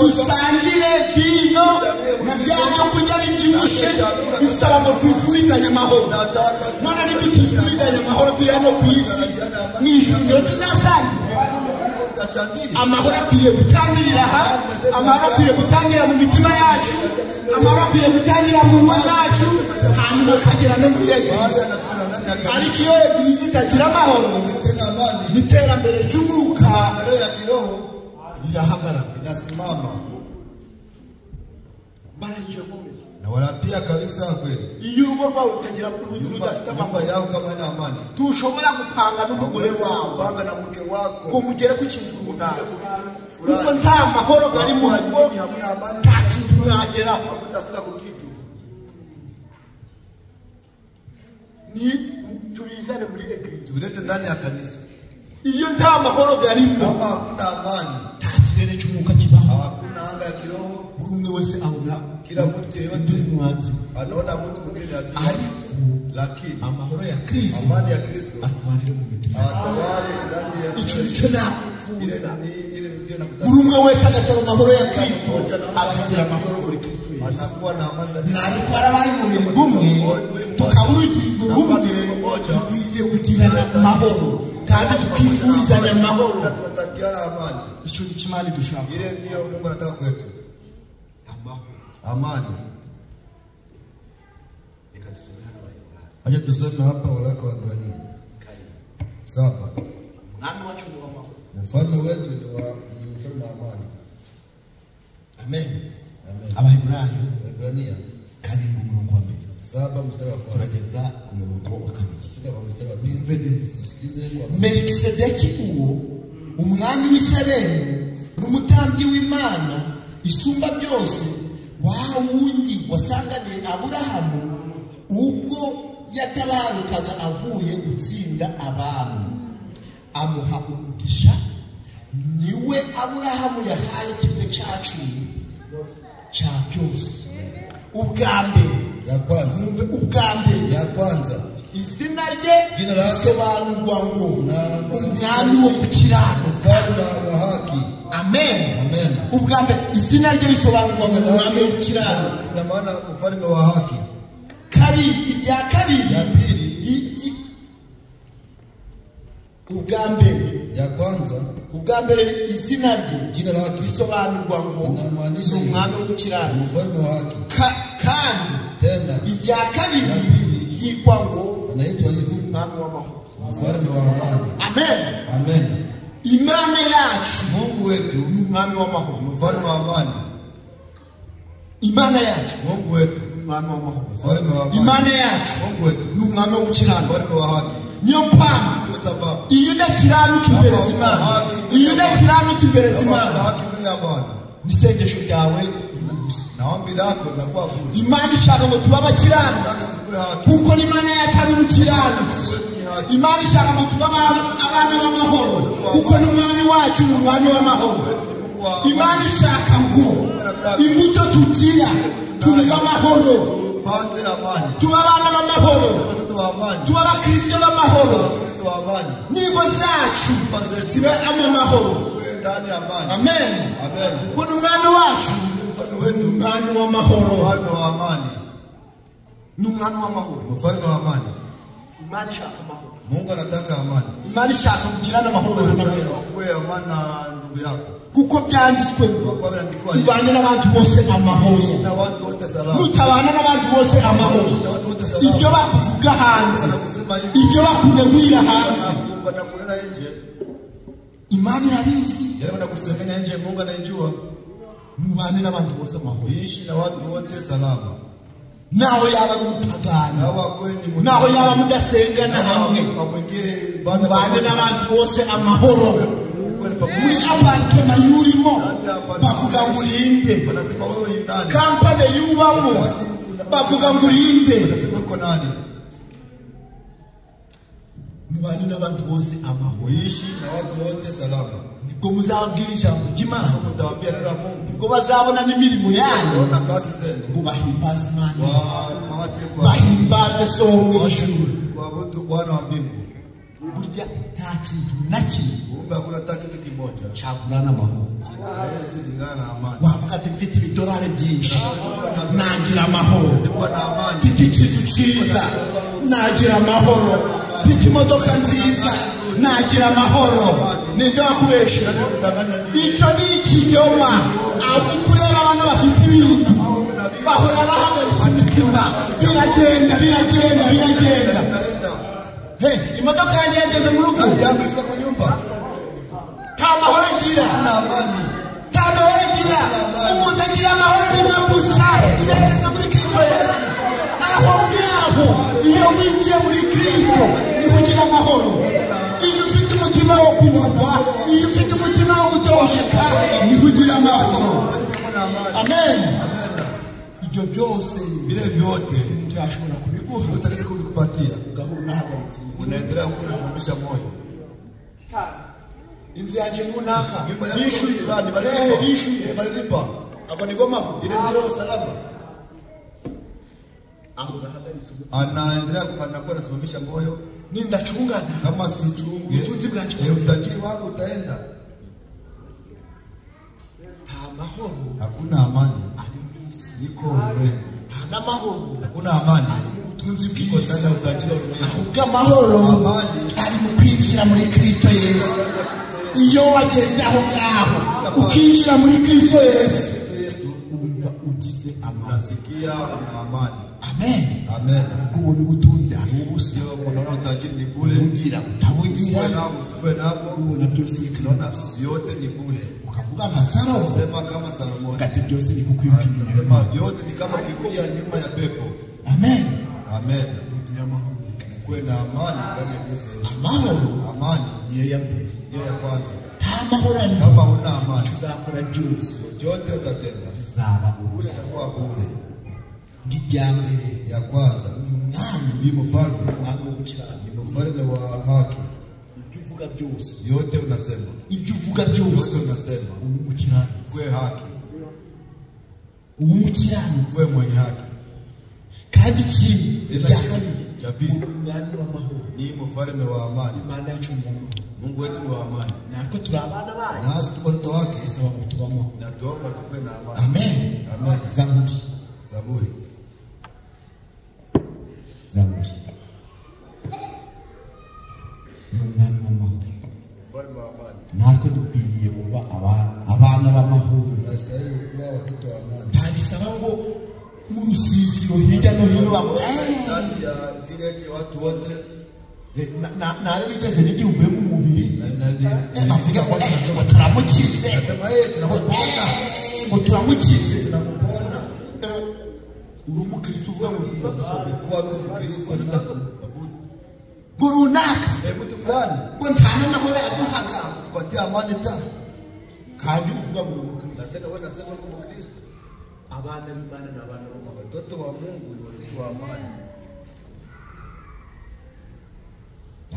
Speaker 2: dusangire vino na bya byo kurya bibyibushe, bisaba ngo twifurizanye amahoro.
Speaker 1: nataka
Speaker 2: None ntitutifuriza amahoro turi hano ku isi, mu ijuru niyo tuzasangira. Amahoro akwiye gutangirira aha, amahoro akwiye gutangirira mu mitima yacu, amahoro akwiye gutangirira mu ngo zacu, hanyuma akagera no muri eglise. Ariko iyo eglise itagira amahoro, n'iterambere ry'umwuka rirahagarara,
Speaker 1: inasimama.
Speaker 2: barayijemo.
Speaker 1: Na warapia kabisa kweli.
Speaker 2: Iyo urugo rwawe rutagira rudafite amahoro,
Speaker 1: yao kama ina amani,
Speaker 2: tushobora gupanga n'umugore wawe
Speaker 1: panga na mke wako
Speaker 2: ngo mugere ku kintu runaka, kuko nta mahoro gari mu rugo, nta kintu mwageraho.
Speaker 1: utafika ku kitu.
Speaker 2: Ni tubizane muri eglise,
Speaker 1: Tuvilete ndani ya kanisa.
Speaker 2: iyo nta mahoro garimo,
Speaker 1: Kama hakuna amani,
Speaker 2: nta kirere cy'umwuka kibaho.
Speaker 1: hakuna anga ya kiroho.
Speaker 2: Buri umwe wese abona
Speaker 1: Kila mtu yeyote
Speaker 2: mwanzi,
Speaker 1: anaona mtu mwingine ni adui,
Speaker 2: ariko
Speaker 1: lakini
Speaker 2: amahoro ya Kristo
Speaker 1: amani ya Kristo
Speaker 2: atwarire mu mitima.
Speaker 1: atawale ndani ya
Speaker 2: Icyo nicyo
Speaker 1: ile
Speaker 2: nakufuza,
Speaker 1: ile ndio nakutaka.
Speaker 2: buri umwe wese agasaba amahoro ya Kristo, akagira amahoro muri Kristo Yesu.
Speaker 1: Anakuwa na amani ndani.
Speaker 2: Nari twarabaye mu bintu bumwe, tukabura urugingo rumwe, dukwiriye kugirana amahoro kandi tukifurizanya amahoro.
Speaker 1: Tunatakiana amani.
Speaker 2: Icyo ni kimana dushaka,
Speaker 1: Ile ndio Mungu anataka kwetu.
Speaker 2: amahoro.
Speaker 1: Amani. Acha tusome hapa waraka wa Ibrania 7.
Speaker 2: Mwami wacu ni w'amahoro.
Speaker 1: Mfalme wetu ni mfalme wa amani.
Speaker 2: Amen.
Speaker 1: Amen.
Speaker 2: Abaheburayo
Speaker 1: Ibrania
Speaker 2: 7:1
Speaker 1: mstari wa 1
Speaker 2: turageza ku murongo wa 2.
Speaker 1: Fika kwa mstari wa 2. Msikize kwa
Speaker 2: Melikisedeki uwo umwami w'Isaremu n'umutambyi w'Imana isumba byose, wa wundi wasanganiye Aburahamu ubwo yatabarukaga avuye gutsinda abantu, amuha umugisha. Niwe Aburahamu yahaye kimwe cya cumi cya byose. Ubwa mbere
Speaker 1: ya kwanza,
Speaker 2: ubwa mbere
Speaker 1: ya kwanza
Speaker 2: izina rye
Speaker 1: Jina lake
Speaker 2: risobanurwa ngo
Speaker 1: umwami
Speaker 2: umwami wo gukiranuka.
Speaker 1: mfalme wa haki.
Speaker 2: Amen.
Speaker 1: Amen.
Speaker 2: Ubwa mbere izina rye risobanurwa ngo umwami wo gukiranuka.
Speaker 1: Na maana mfalme wa haki.
Speaker 2: Kabiri, irya kabiri,
Speaker 1: Ya pili,
Speaker 2: ubwa mbere
Speaker 1: ya kwanza
Speaker 3: ubwa mbere izina rye
Speaker 1: jina lake
Speaker 3: risobanurwa ngo
Speaker 1: linamaanisha
Speaker 3: umwami wo gukiranuka,
Speaker 1: mfalme wa haki.
Speaker 3: kandi
Speaker 1: Tena
Speaker 3: irya kabiri yitwa ngo
Speaker 1: anaitwa hivi
Speaker 3: umwami w'amahoro,
Speaker 1: mfalme wa amani.
Speaker 3: amen.
Speaker 1: Amen.
Speaker 3: Imana yacu
Speaker 1: Mungu wetu
Speaker 3: ni umwami w'amahoro,
Speaker 1: mfalme wa amani.
Speaker 3: Imana yacu
Speaker 1: Mungu wetu
Speaker 3: ni umwami w'amahoro,
Speaker 1: mfalme wa amani.
Speaker 3: Imana yacu
Speaker 1: Mungu wetu
Speaker 3: ni umwami wo gukiranuka.
Speaker 1: mfalme wa haki.
Speaker 3: Niyo mpamvu
Speaker 1: Kwa sababu
Speaker 3: iyo udakiranuka imbere z'Imana, iyo udakiranuka imbere z'Imana,
Speaker 1: haki mbele ya Bwana,
Speaker 3: n'isengesho ryawe
Speaker 1: na ombi lako linakuwa bure.
Speaker 3: Imana ishaka ngo tube abakiranuka, kuko n'Imana yacu ari umukiranutsi. Imana ishaka ngo tube abana b'amahoro, kuko n'umwami wacu ni umwami w'amahoro. Imana ishaka ngo imbuto tugira tubibe amahoro,
Speaker 1: Pande amani.
Speaker 3: tuba abana b'amahoro,
Speaker 1: Watoto wa amani.
Speaker 3: tuba abakristo b'amahoro,
Speaker 1: Kristo wa amani.
Speaker 3: n'ingo zacu zibe amahoro.
Speaker 1: Wewe ndani ya amani.
Speaker 3: Amen.
Speaker 1: Amen.
Speaker 3: Kuko n'umwami wacu
Speaker 1: Mfalme wetu
Speaker 3: umwami w'amahoro,
Speaker 1: mfalme wa amani.
Speaker 3: ni umwami w'amahoro.
Speaker 1: Mfalme wa amani.
Speaker 3: Imana ishaka amahoro,
Speaker 1: Mungu anataka amani.
Speaker 3: Imana ishaka kugirana amahoro n'abandi,
Speaker 1: Uwe amani na ndugu yako.
Speaker 3: kuko byanditswe ngo
Speaker 1: Kwa vile andikwa hivi.
Speaker 3: ubane n'abantu bose amahoro,
Speaker 1: Na watu wote salama.
Speaker 3: mutabana n'abantu bose amahoro.
Speaker 1: Na watu wote salama.
Speaker 3: Ibyo bakuvuga hanze,
Speaker 1: Kusema hivi.
Speaker 3: ibyo bakunegurira hanze,
Speaker 1: Banakunena nje.
Speaker 3: Imana irabizi.
Speaker 1: Yale banakusengenya nje, Mungu anajua.
Speaker 3: Mubane n'abantu bose amahoro,
Speaker 1: Uishi na watu wote salama.
Speaker 3: naho yaba ari umupagani,
Speaker 1: Hawa kweni
Speaker 3: naho yaba mudasenga na hamwe, mubane n'abantu bose amahoro. Muri apartema yurimo bavuga ngo urinde,
Speaker 1: wanasema wewe ni nani?
Speaker 3: kampani yubamo bavuga ngo urinde.
Speaker 1: Wanasema uko nani?
Speaker 3: Mubane n'abantu bose amahoro,
Speaker 1: Uishi na watu wote salama.
Speaker 3: nibwo muzababwira ijambo ry'Imana,
Speaker 1: Mtawaambia neno la Mungu.
Speaker 3: nibwo bazabona n'imirimo yanyu,
Speaker 1: Ona kazi zenu.
Speaker 3: ngo bahimbaze Imana,
Speaker 1: Wapate kwa
Speaker 3: bahimbaze So wo ijuru.
Speaker 1: kuabudu Bwana wa mbingu.
Speaker 3: Burya nta kintu na kimwe
Speaker 1: Kumbe hakuna hata kitu kimoja
Speaker 3: cyagurana amahoro.
Speaker 1: kinaweza lingana na amani.
Speaker 3: Wavuga ati mfite ibidolari byinshi nagira amahoro,
Speaker 1: Kuwa na amani.
Speaker 3: mfite ikizu cyiza nagira amahoro, mfite imodoka nziza nagira amahoro. Ninde wakubesha? Icyo ni ikinyoma. Ahubwo kureba abantu bafite ibintu bahora bahagaritse imitima, biragenda biragenda biragenda. Hey, imodoka yanjye yageze mu rugo,
Speaker 1: Yangu ilifika kwa nyumba.
Speaker 3: nta mahoro agira,
Speaker 1: Na amani.
Speaker 3: nta mahoro agira. Umuntu agira amahoro rimwe gusa iyo ageze muri Kristo Yesu. Aho ngaho iyo winjiye muri Kristo niho ugira amahoro. Iyo ufite umutima wo kunyurwa, iyo ufite umutima wo gutosheka, niho ugira amahoro. Amen.
Speaker 1: Amen.
Speaker 3: Ibyo byose
Speaker 1: Vile vyote
Speaker 3: tuyashobora kubiguha,
Speaker 1: utaleta kubikupatia.
Speaker 3: ugahora unahagaritse imitima.
Speaker 1: Unaendelea kusimamisha moyo.
Speaker 3: Inzu yanjye runaka
Speaker 1: Nyumba ya
Speaker 3: bishyuye,
Speaker 1: fulani
Speaker 3: bishyuye,
Speaker 1: balilipa.
Speaker 3: abo ni gomaho.
Speaker 1: Ile ndio salama.
Speaker 3: Aho unahagaritse
Speaker 1: Anaendelea anakuwa anasimamisha moyo.
Speaker 3: nindachungana
Speaker 1: Kama si chungu
Speaker 3: ubutunzi bwanjye
Speaker 1: utajiri wangu utaenda.
Speaker 3: nta mahoro
Speaker 1: Hakuna amani.
Speaker 3: ari mu isi,
Speaker 1: Iko ulimwengu.
Speaker 3: nta n'amahoro
Speaker 1: Hakuna amani.
Speaker 3: mu butunzi
Speaker 1: Iko
Speaker 3: bw'isi,
Speaker 1: ndani ya utajiri wa ulimwengu.
Speaker 3: ahubwo amahoro
Speaker 1: Amani.
Speaker 3: ari mu kwinjira muri Kristo Yesu. Iyo wageze aho ngaho ukinjira muri Kristo Yesu, umva ugize amahoro.
Speaker 1: Unasikia una amani.
Speaker 3: Amen.
Speaker 1: Amen.
Speaker 3: Ubwo ubutunzi ari ubusa,
Speaker 1: Sio unaona utajiri ni bure.
Speaker 3: ugira utabugira,
Speaker 1: Uwe nabo usiwe nabo.
Speaker 3: ubona byose
Speaker 1: Unaona
Speaker 3: bikabona.
Speaker 1: yote ni bure.
Speaker 3: Ukavuga nka Salomo
Speaker 1: Sema kama Salomoni.
Speaker 3: ugati byose ni kukwiruka inyuma.
Speaker 1: Sema vyote ni kama kimbia nyuma ya pepo.
Speaker 3: Amen.
Speaker 1: Amen.
Speaker 3: Ugira amahoro muri Kristo.
Speaker 1: Kuwe na amani ndani ya Kristo Yesu.
Speaker 3: Amahoro
Speaker 1: Amani
Speaker 3: niyo ya mbere.
Speaker 1: ndiyo ya kwanza.
Speaker 3: Nta mahoro ari,
Speaker 1: Kama huna amani,
Speaker 3: uzakora byose
Speaker 1: yote utatenda
Speaker 3: bizaba ubusa.
Speaker 1: itakuwa bure.
Speaker 3: Ngirya mbere
Speaker 1: Ya kwanza,
Speaker 3: uyu mwami
Speaker 1: ni mfalme,
Speaker 3: umwami wo gukiranuka,
Speaker 1: ni mfalme wa haki.
Speaker 3: ibyo uvuga byose,
Speaker 1: Yote unasema,
Speaker 3: ibyo uvuga
Speaker 1: yote
Speaker 3: byose
Speaker 1: unasema,
Speaker 3: uba umukiranutsi,
Speaker 1: kuwe haki,
Speaker 3: uba umukiranutsi.
Speaker 1: kuwe mwenye haki.
Speaker 3: Kandi ikindi
Speaker 1: Tena
Speaker 3: rya
Speaker 1: kitu
Speaker 3: kabiri
Speaker 1: cha pili,
Speaker 3: ni umwami w'amahoro.
Speaker 1: ni mfalme wa amani.
Speaker 3: Imana yacu ni amahoro,
Speaker 1: Mungu wetu ni wa amani,
Speaker 3: natwe turi abana bayo,
Speaker 1: nasi tuko watoto wake,
Speaker 3: isaba ngo tubamo.
Speaker 1: na tuomba tukuwe na amani.
Speaker 3: Amen.
Speaker 1: Amen.
Speaker 3: Zaburi,
Speaker 1: Zaburi,
Speaker 3: Zaburi ni umwami w'amahoro.
Speaker 1: mfalme wa
Speaker 3: natwe dukwiriye kuba abana b'amahoro.
Speaker 1: Tunastahili kuwa watoto wa amani.
Speaker 3: Ntabisaba ngo mu rusisiro hirya no hino bavuga
Speaker 1: ndani ya village watu wote
Speaker 3: nabe bigeze n'igihe uvuye mu mubiri bavuga ngo turamukize,
Speaker 1: nasema tunamupona,
Speaker 3: ngo turamukize,
Speaker 1: tunamupona.
Speaker 3: uri umukristo uvuga ngo
Speaker 1: kuwa kwa Mkristo nenda kuabudu
Speaker 3: ngo runaka
Speaker 1: mtu fulani
Speaker 3: ngo nta n'amahoro yaduhaga
Speaker 1: tupatie amani ta,
Speaker 3: kandi uvuga ngo umukristo.
Speaker 1: na tena wewe unasema kwa Mkristo.
Speaker 3: Abana b'Imana n'abana b'Imana,
Speaker 1: Watoto wa Mungu ni watoto wa amani.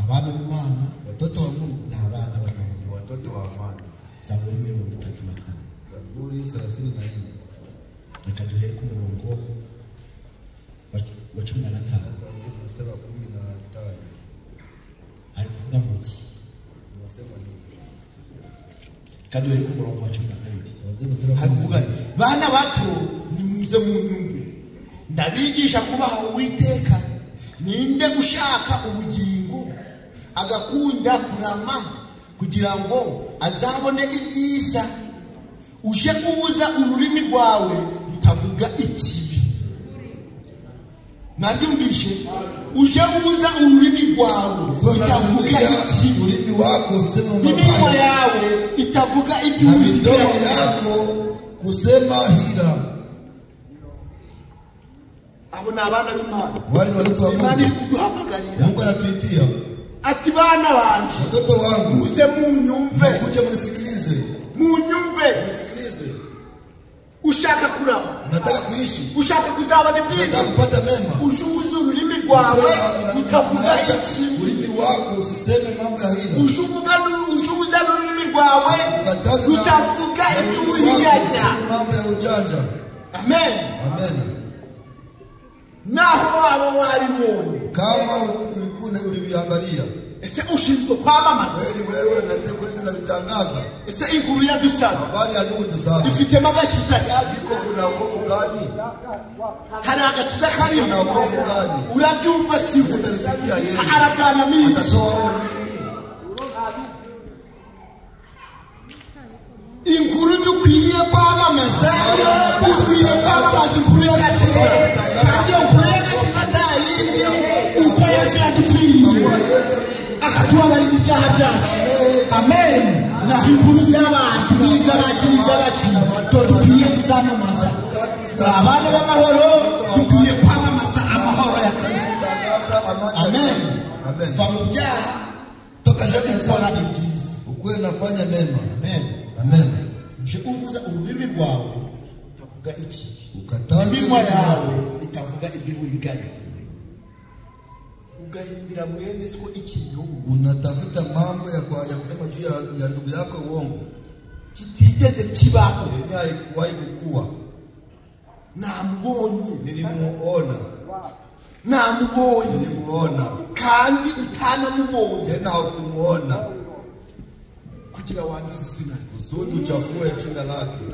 Speaker 3: abana b'Imana,
Speaker 1: Watoto wa Mungu
Speaker 3: ni abana b'Imana,
Speaker 1: ni watoto wa amani.
Speaker 3: Zaburi 34.
Speaker 1: Zaburi 34.
Speaker 3: Reka duhere ku murongo wa 15.
Speaker 1: Tuanze mstari wa 15.
Speaker 3: Ari kuvuga ngo iki?
Speaker 1: Unasema nini?
Speaker 3: Reka duhere ku murongo wa 12.
Speaker 1: Tuanze mstari wa
Speaker 3: Ari kuvuga bana bato nimuze mu nyumve, ndabigisha kubaha Uwiteka. Ninde ushaka ubugingo agakunda kurama kugira ngo azabone ibyiza? Uje ubuza ururimi rwawe rutavuga ikibi. Nabyumvishe, uje ubuza ururimi rwawe rutavuga ikibi,
Speaker 1: ururimi wako useme
Speaker 3: iminwa yawe itavuga iby'uwiteka
Speaker 1: yako kusema hila.
Speaker 3: Abo ni abana b'Imana,
Speaker 1: Wale ni watoto wa
Speaker 3: Imana iri
Speaker 1: Mungu.
Speaker 3: kuduhamagarira
Speaker 1: Mungu anatuitia,
Speaker 3: ati bana banje
Speaker 1: watoto wangu
Speaker 3: muze munyumve,
Speaker 1: kuja mnisikilize,
Speaker 3: munyumve.
Speaker 1: mnisikilize.
Speaker 3: Ushaka kurama,
Speaker 1: Unataka kuishi,
Speaker 3: ushaka kuzabana ibyiza,
Speaker 1: unataka kupata mema,
Speaker 3: uje ubuza ururimi rwawe utavuga
Speaker 1: acha
Speaker 3: ikibi.
Speaker 1: ulimi wako usiseme mambo ya hila.
Speaker 3: Uje ubuza ururimi rwawe
Speaker 1: Ukataze
Speaker 3: rutavuga iby'uwihanya.
Speaker 1: mambo ya ujanja.
Speaker 3: Amen.
Speaker 1: Amen.
Speaker 3: Naho waba waribonye,
Speaker 1: Kama ulikuwa uliviangalia,
Speaker 3: ese ushinzwe kwamamaza,
Speaker 1: wewe unaweza kwenda na vitangaza
Speaker 3: ese inkuru yadusaba
Speaker 1: habari ya ndugu tusaba,
Speaker 3: ifitemo agakiza ki?
Speaker 1: iko kuna wokovu gani?
Speaker 3: Hari agakiza karimo?
Speaker 1: Kuna wokovu gani?
Speaker 3: Urabyumva siwe?
Speaker 1: Utanisikia yeye
Speaker 3: Aravana miki?
Speaker 1: atatoa nini?
Speaker 3: Inkuru dukwiriye kwamamaza, dukwiriye kwamamaza inkuru y'agakiza, kandi iyo nkuru y'agakiza ntayindi uko Yesu yadupfiriye akatubabarira ibyaha byacu. Amen. Naho inkuru z'abantu n'iz'abaki n'iz'abaki to dukwiye kuzamamaza. Abana b'amahoro dukwiye kwamamaza amahoro ya Kristo. Amen.
Speaker 1: Amen.
Speaker 3: Va mu byaha tukaja gukora ibyiza,
Speaker 1: Ukuwe nafanya mema.
Speaker 3: amen.
Speaker 1: Amen.
Speaker 3: Uje ubuza ururimi rwawe utavuga iki,
Speaker 1: Ukataze
Speaker 3: iminwa yawe itavuga iby'uburiganya, ugahimbira mwene siko ikinyoma
Speaker 1: unatafuta mambo ya kusema juu ya ndugu yako uongo.
Speaker 3: kitigeze kibaho.
Speaker 1: Yenye haikuwahi kukua.
Speaker 3: Namubonye,
Speaker 1: Nilimuona.
Speaker 3: namubonye
Speaker 1: Nilimuona.
Speaker 3: kandi utanamubonye
Speaker 1: Tena hukumuona.
Speaker 3: kugira wanduze izina rye.
Speaker 1: Kusudi uchafue jina lake.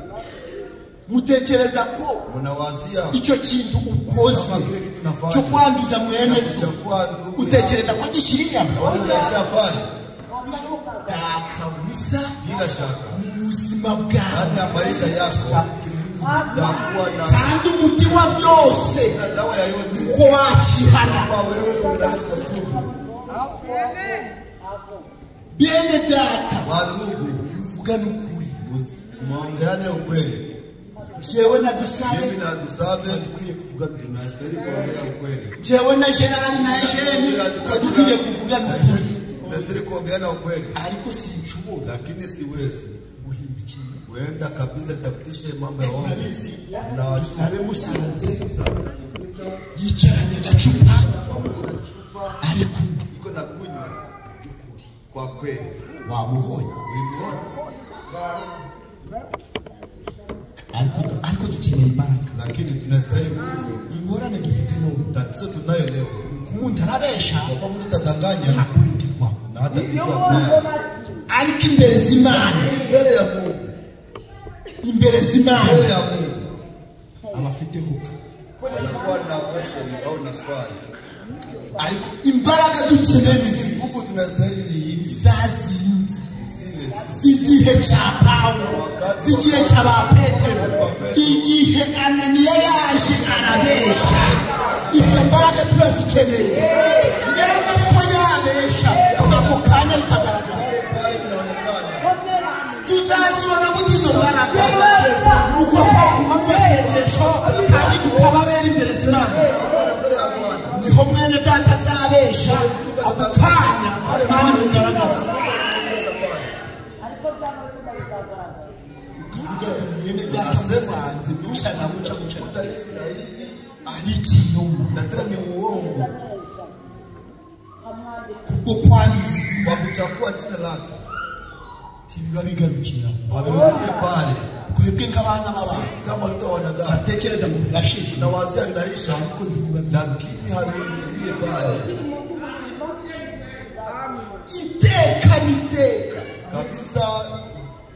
Speaker 3: Mutekereza ko
Speaker 1: Munawazia
Speaker 3: icyo kintu ukoze
Speaker 1: kama kile kitu nafanya
Speaker 3: cyo kwanduza mwene so,
Speaker 1: kuchafua ndugu.
Speaker 3: utekereza ko gishiriya?
Speaker 1: Wale unaishia pale
Speaker 3: Kabisa
Speaker 1: bila shaka.
Speaker 3: mu buzima
Speaker 1: Ndani
Speaker 3: bwawe
Speaker 1: ya maisha yako utakuwa na
Speaker 3: kandi umuti wa byose
Speaker 1: dawa ya yote.
Speaker 3: uko wakihana.
Speaker 1: Kama wewe unaweza kutubu.
Speaker 3: Bene data,
Speaker 1: Wandugu,
Speaker 3: mvugane ukuri.
Speaker 1: muongeane ukweli.
Speaker 3: Jewe na Dusabe
Speaker 1: Mimi na Dusabe
Speaker 3: dukwiriye kuvuga
Speaker 1: tunastahili kuongea ukweli.
Speaker 3: jewe na Gerard na Asheri dukwiriye kuvugana ukuri,
Speaker 1: Tunastahili kuongeana ukweli.
Speaker 3: ariko sinshobora
Speaker 1: Lakini siwezi
Speaker 3: guhimba ikintu.
Speaker 1: kuenda kabisa tafutishe mambo ya uongo.
Speaker 3: Murabizi,
Speaker 1: Na
Speaker 3: Dusabe musanze yicaranye agacupa ari kunywa
Speaker 1: iko na kunywa
Speaker 3: by'ukuri.
Speaker 1: kwa kweli.
Speaker 3: Wamubonye?
Speaker 1: Ulimuona?
Speaker 3: Ariko dukeneye imbaraga.
Speaker 1: Lakini tunastahili nguvu.
Speaker 3: Ingorane dufite none,
Speaker 1: Tatizo tunayo leo.
Speaker 3: umuntu arabesha
Speaker 1: Kwa kuwa mtu tatanganya
Speaker 3: ntakubitirwaho,
Speaker 1: na hata pigwa baya.
Speaker 3: ariko imbere z'Imana,
Speaker 1: Mbele ya Mungu.
Speaker 3: imbere z'Imana
Speaker 1: Mbele ya Mungu.
Speaker 3: abafite hope.
Speaker 1: Nakuwa na question au na swali.
Speaker 3: Ariko imbaraga dukeneye izi
Speaker 1: Nguvu tunastahili ni hili.
Speaker 3: zazindi
Speaker 1: Zile
Speaker 3: Igihe cya Pawulo, igihe cy'aba Petero, igihe Ananiya yaje arabesha. Izo mbaraga turazikeneye. Yewe ko yabesha ako kanya bikagaragara. Tuzazibona gute izo mbaraga? Nuko twaguma mu masengesho kandi tukababera imbere z'Imana. Niho mwene data azabesha ako kanya Imana imugaragaza. Kuvuga ati mwene data musanze dushaka guca ari ikinyoma natara ni uongo kubwo kwanduza
Speaker 1: kuchafua jina lake
Speaker 3: tibiba bigarukira
Speaker 1: waberudie pale
Speaker 3: kwebwe nk'abana b'abantu
Speaker 1: sisi kama watoto wanadamu
Speaker 3: atekereza ngo birashize
Speaker 1: na wazia vinaisha ariko lakini habirudie pale
Speaker 3: iteka niteka
Speaker 1: kabisa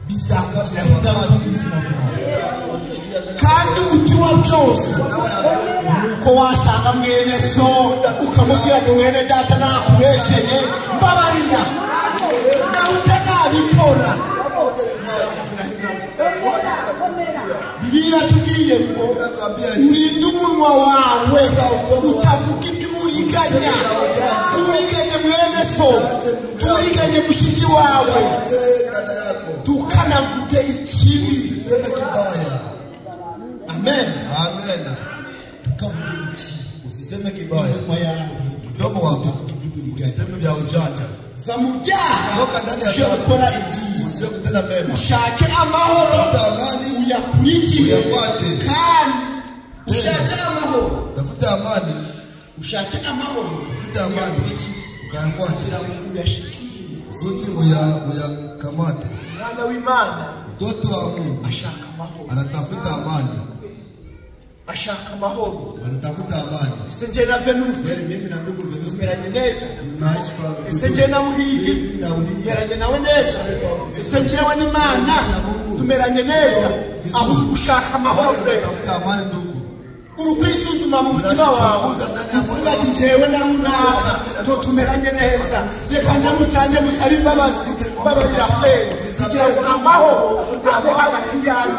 Speaker 3: bizagira ingaruka mu buzima bwawe kandi umuti wa byose nuko wasanga mwene so ukamubwira ati mwene data nakubesheye mbabarira nawe utanabikora. Bibiliya tubwiye ngo urinde umunwa wawe utavuga iby'uburiganya. Turiganye mwene so, turiganye mushiki wawe, tukanavuge ikibi. Amen.
Speaker 1: Amen.
Speaker 3: Tukavuge ikibi.
Speaker 1: Usiseme kibaya.
Speaker 3: Mdomo wako
Speaker 1: usiseme vya ujanja.
Speaker 3: Va mu byaha cyo gukora ibyiza,
Speaker 1: Sio kutenda mema.
Speaker 3: ushake amahoro,
Speaker 1: Tafuta amani,
Speaker 3: uyakurikire
Speaker 1: uyafuate.
Speaker 3: kandi ushake amahoro,
Speaker 1: tafuta amani,
Speaker 3: ushake amahoro,
Speaker 1: tafuta amani, ukayafuatira
Speaker 3: ngo uyashikire.
Speaker 1: zote uyakamate.
Speaker 3: Mwana w'Imana,
Speaker 1: Mtoto wa Mungu
Speaker 3: ashaka amahoro,
Speaker 1: anatafuta amani,
Speaker 3: ashaka amahoro.
Speaker 1: anatafuta amani.
Speaker 3: Ese nje na Venus
Speaker 1: Mimi na ndugu Venus
Speaker 3: tumeranye neza,
Speaker 1: tunaishi kwa
Speaker 3: ese nje na Muhiye
Speaker 1: mimi na Muhiye
Speaker 3: tumeranye nawe neza, ese njewe n'Imana tumeranye neza. Aho ushaka amahoro,
Speaker 1: tafuta amani ndugu.
Speaker 3: urukwisuzuma mu mutima wawe uvuga ati njewe nawe unaka to tumeranye neza, reka nze musanze musabe imbabazi babarira Frère kugira ngo amahoro abe hagati yanyu.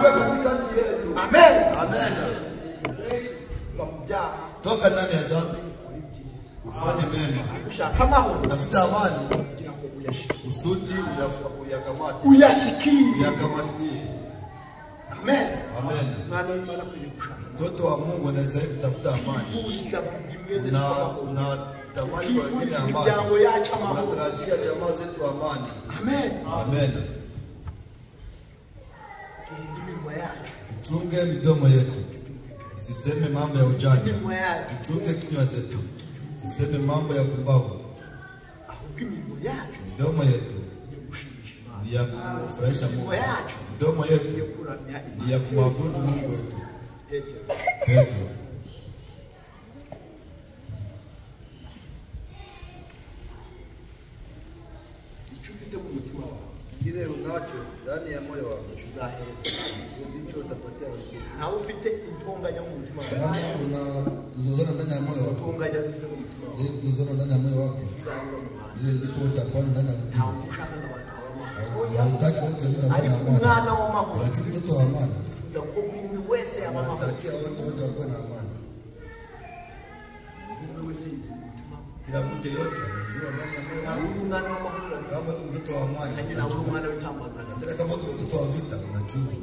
Speaker 3: Amen.
Speaker 1: Amen. Toka ndani ya dhambi ufanye mema.
Speaker 3: Ushaka amahoro,
Speaker 1: Tafuta amani usudi uyakamate,
Speaker 3: uyashikire.
Speaker 1: uyakamatie.
Speaker 3: Amen.
Speaker 1: Amen.
Speaker 3: Mwana w'Imana kwenye kushaka
Speaker 1: Mtoto wa Mungu anastahili kutafuta amani na unatamani kwa ajili ya amani, unatarajia jamaa zetu amani.
Speaker 3: Amen.
Speaker 1: Amen. Tuchunge midomo yetu, usiseme mambo ya ujanja. Tuchunge kinywa zetu, usiseme mambo ya pumbavu. Midomo yetu ni ya kumfurahisha Mungu. Midomo yetu ni ya kumwabudu Mungu wetu. Petro. Kile unacho ndani ya moyo wako ndicho utapatia wengine.
Speaker 3: Na ufite intonganya mu mutima wawe.
Speaker 1: Kama una kuzozana ndani ya moyo wako,
Speaker 3: Intonganya zifite mu mutima wawe.
Speaker 1: ile kuzozana ndani ya moyo wako, ile ndipo utapona ndani ya wengine.
Speaker 3: Ushaka n'abantu b'amahoro.
Speaker 1: Hautaki watu wengine wawe na
Speaker 3: Umwana
Speaker 1: amani,
Speaker 3: w'amahoro.
Speaker 1: lakini mtoto wa amani
Speaker 3: Ufuza ko buri muntu wese yaba amahoro.
Speaker 1: anatakia wote wawe na amani.
Speaker 3: Buri wese yizi mu mutima wawe.
Speaker 1: Kila mtu yote anajua ndani ya moyo wako
Speaker 3: Umwana w'amahoro.
Speaker 1: kama ni mtoto wa amani,
Speaker 3: Kanyina umwana w'intambara.
Speaker 1: na tena kama ni mtoto wa vita unajua.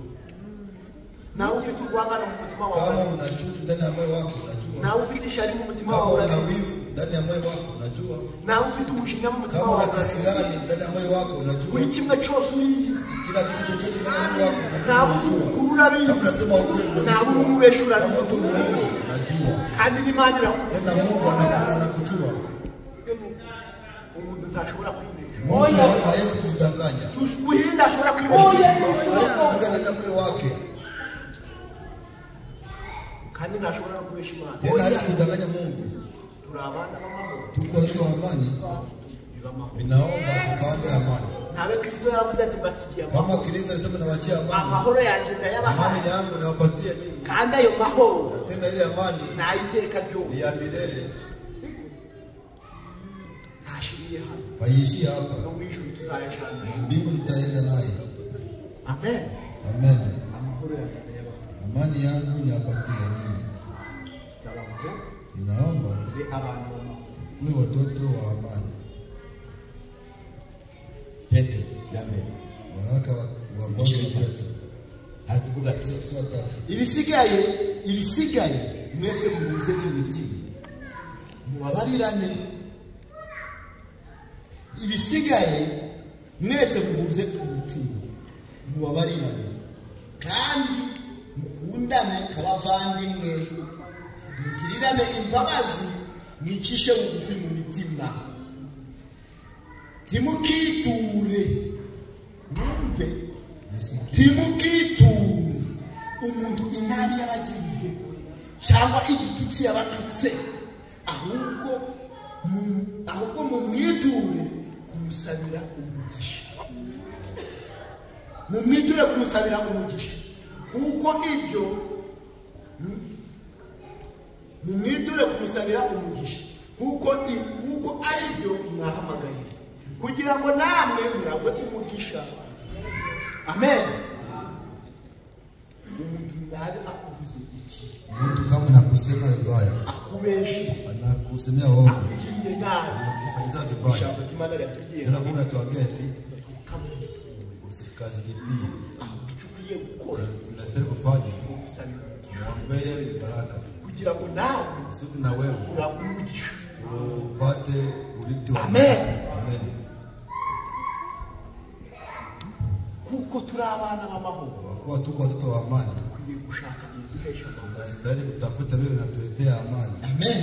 Speaker 3: Na ufite urwangano mu mutima
Speaker 1: Kama
Speaker 3: wawe.
Speaker 1: una chuki ndani ya moyo wako unajua.
Speaker 3: Na ufite ishari mu mutima
Speaker 1: Kama
Speaker 3: wawe.
Speaker 1: una wivu ndani ya moyo wako unajua.
Speaker 3: Na ufite umujinya mu mutima
Speaker 1: Kama una
Speaker 3: wawe.
Speaker 1: kisirani ndani ya moyo wako unajua.
Speaker 3: Buri kimwe cyose uriyizi.
Speaker 1: Kila kitu chochote ndani ya moyo wako
Speaker 3: Na
Speaker 1: unajua.
Speaker 3: ukuri urabizi.
Speaker 1: Kama unasema ukweli
Speaker 3: Na
Speaker 1: unajua.
Speaker 3: ububesha
Speaker 1: Kama
Speaker 3: urabizi.
Speaker 1: uko Mungu unajua.
Speaker 3: Kandi n'Imana irakubwira.
Speaker 1: Tena Mungu anakujua.
Speaker 3: Umuntu utashobora kwimenya.
Speaker 1: Mtu hawezi kujidanganya.
Speaker 3: Guhinda ashobora kwimenya.
Speaker 1: Hawezi kujidanganya ndani ya moyo wake.
Speaker 3: Kandi ntashobora no kubesha Imana.
Speaker 1: Tena hawezi kudanganya Mungu.
Speaker 3: Turi abana b'amahoro.
Speaker 1: Tuko watu wa amani. Ninaomba tupande amani.
Speaker 3: Nawe Kristo yaravuze ati basigiye
Speaker 1: Kama
Speaker 3: amahoro.
Speaker 1: Kristo alisema nawaachia amani.
Speaker 3: Amahoro yanjye ndayabahaye.
Speaker 1: Amani yangu nawapatia nyinyi.
Speaker 3: Kandi ayo mahoro
Speaker 1: Tena ile amani
Speaker 3: nayiteka
Speaker 1: ni
Speaker 3: ryose.
Speaker 1: ya milele.
Speaker 3: Ntashiriye hano.
Speaker 1: Haiishii hapa.
Speaker 3: No mu ijuru tuzayashana.
Speaker 1: Mbingu tutaenda na we watoto wa Amani.
Speaker 2: Petro ya mbere.
Speaker 1: Waraka wa moja Petro.
Speaker 2: Hakuvuga
Speaker 1: Sura 3.
Speaker 2: ibisigaye mwese mubuze imitima. Mubabarirane. Ibisigaye mwese mubuze imitima. Mubabarirane. Kandi mukundane kabavandimwe. Mugirirane imbabazi, mwicishe bugufi mu mitima. Timukiture. Mwumve. Timukiture umuntu inabi yabagiriye cyangwa igitutsi yabatutse, ahubwo mumwiture kumusabira umugisha. Mumwiture kumusabira umugisha. Kuko ibyo mumwiture kumusabira umugisha. Kuko ari byo mwahamagariye, kugira ngo namwe muragwe umugisha. Amen. Umuntu nabi akuvuze iki?
Speaker 1: Mtu kama nakusema vibaya,
Speaker 2: akubeshi,
Speaker 1: anakusemea uongo,
Speaker 2: akugiriye nabi,
Speaker 1: anakufanyia vibaya.
Speaker 2: Ijambo Imana yatugiye.
Speaker 1: Na Mungu anatuambia eti usikazilipie.
Speaker 2: Ukichukuye gukora,
Speaker 1: unastahili kufanya
Speaker 2: ukusabira
Speaker 1: muombee baraka,
Speaker 2: kugira ngo nawe
Speaker 1: usudi na wewe
Speaker 2: uragumugisha,
Speaker 1: upate urithi wa
Speaker 2: Amen.
Speaker 1: Amen.
Speaker 2: Kuko turi abana b'amahoro,
Speaker 1: Kwa kuwa tuko watoto wa amani,
Speaker 2: tukwiriye gushaka ibidesha.
Speaker 1: tunastahili kutafuta vile vinatuletea amani.
Speaker 2: Amen.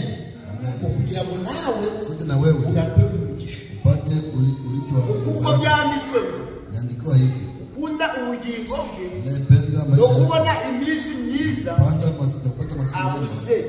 Speaker 1: Amen.
Speaker 2: Kugira ngo nawe
Speaker 1: usudi na wewe
Speaker 2: uragwe umugisha,
Speaker 1: upate urithi wa
Speaker 2: kuko byanditswe
Speaker 1: inaandikwa hivi,
Speaker 2: ukunda ubugingo bwe,
Speaker 1: napenda maisha
Speaker 2: no kubona iminsi myiza,
Speaker 1: kupata masiku mema,
Speaker 2: avuze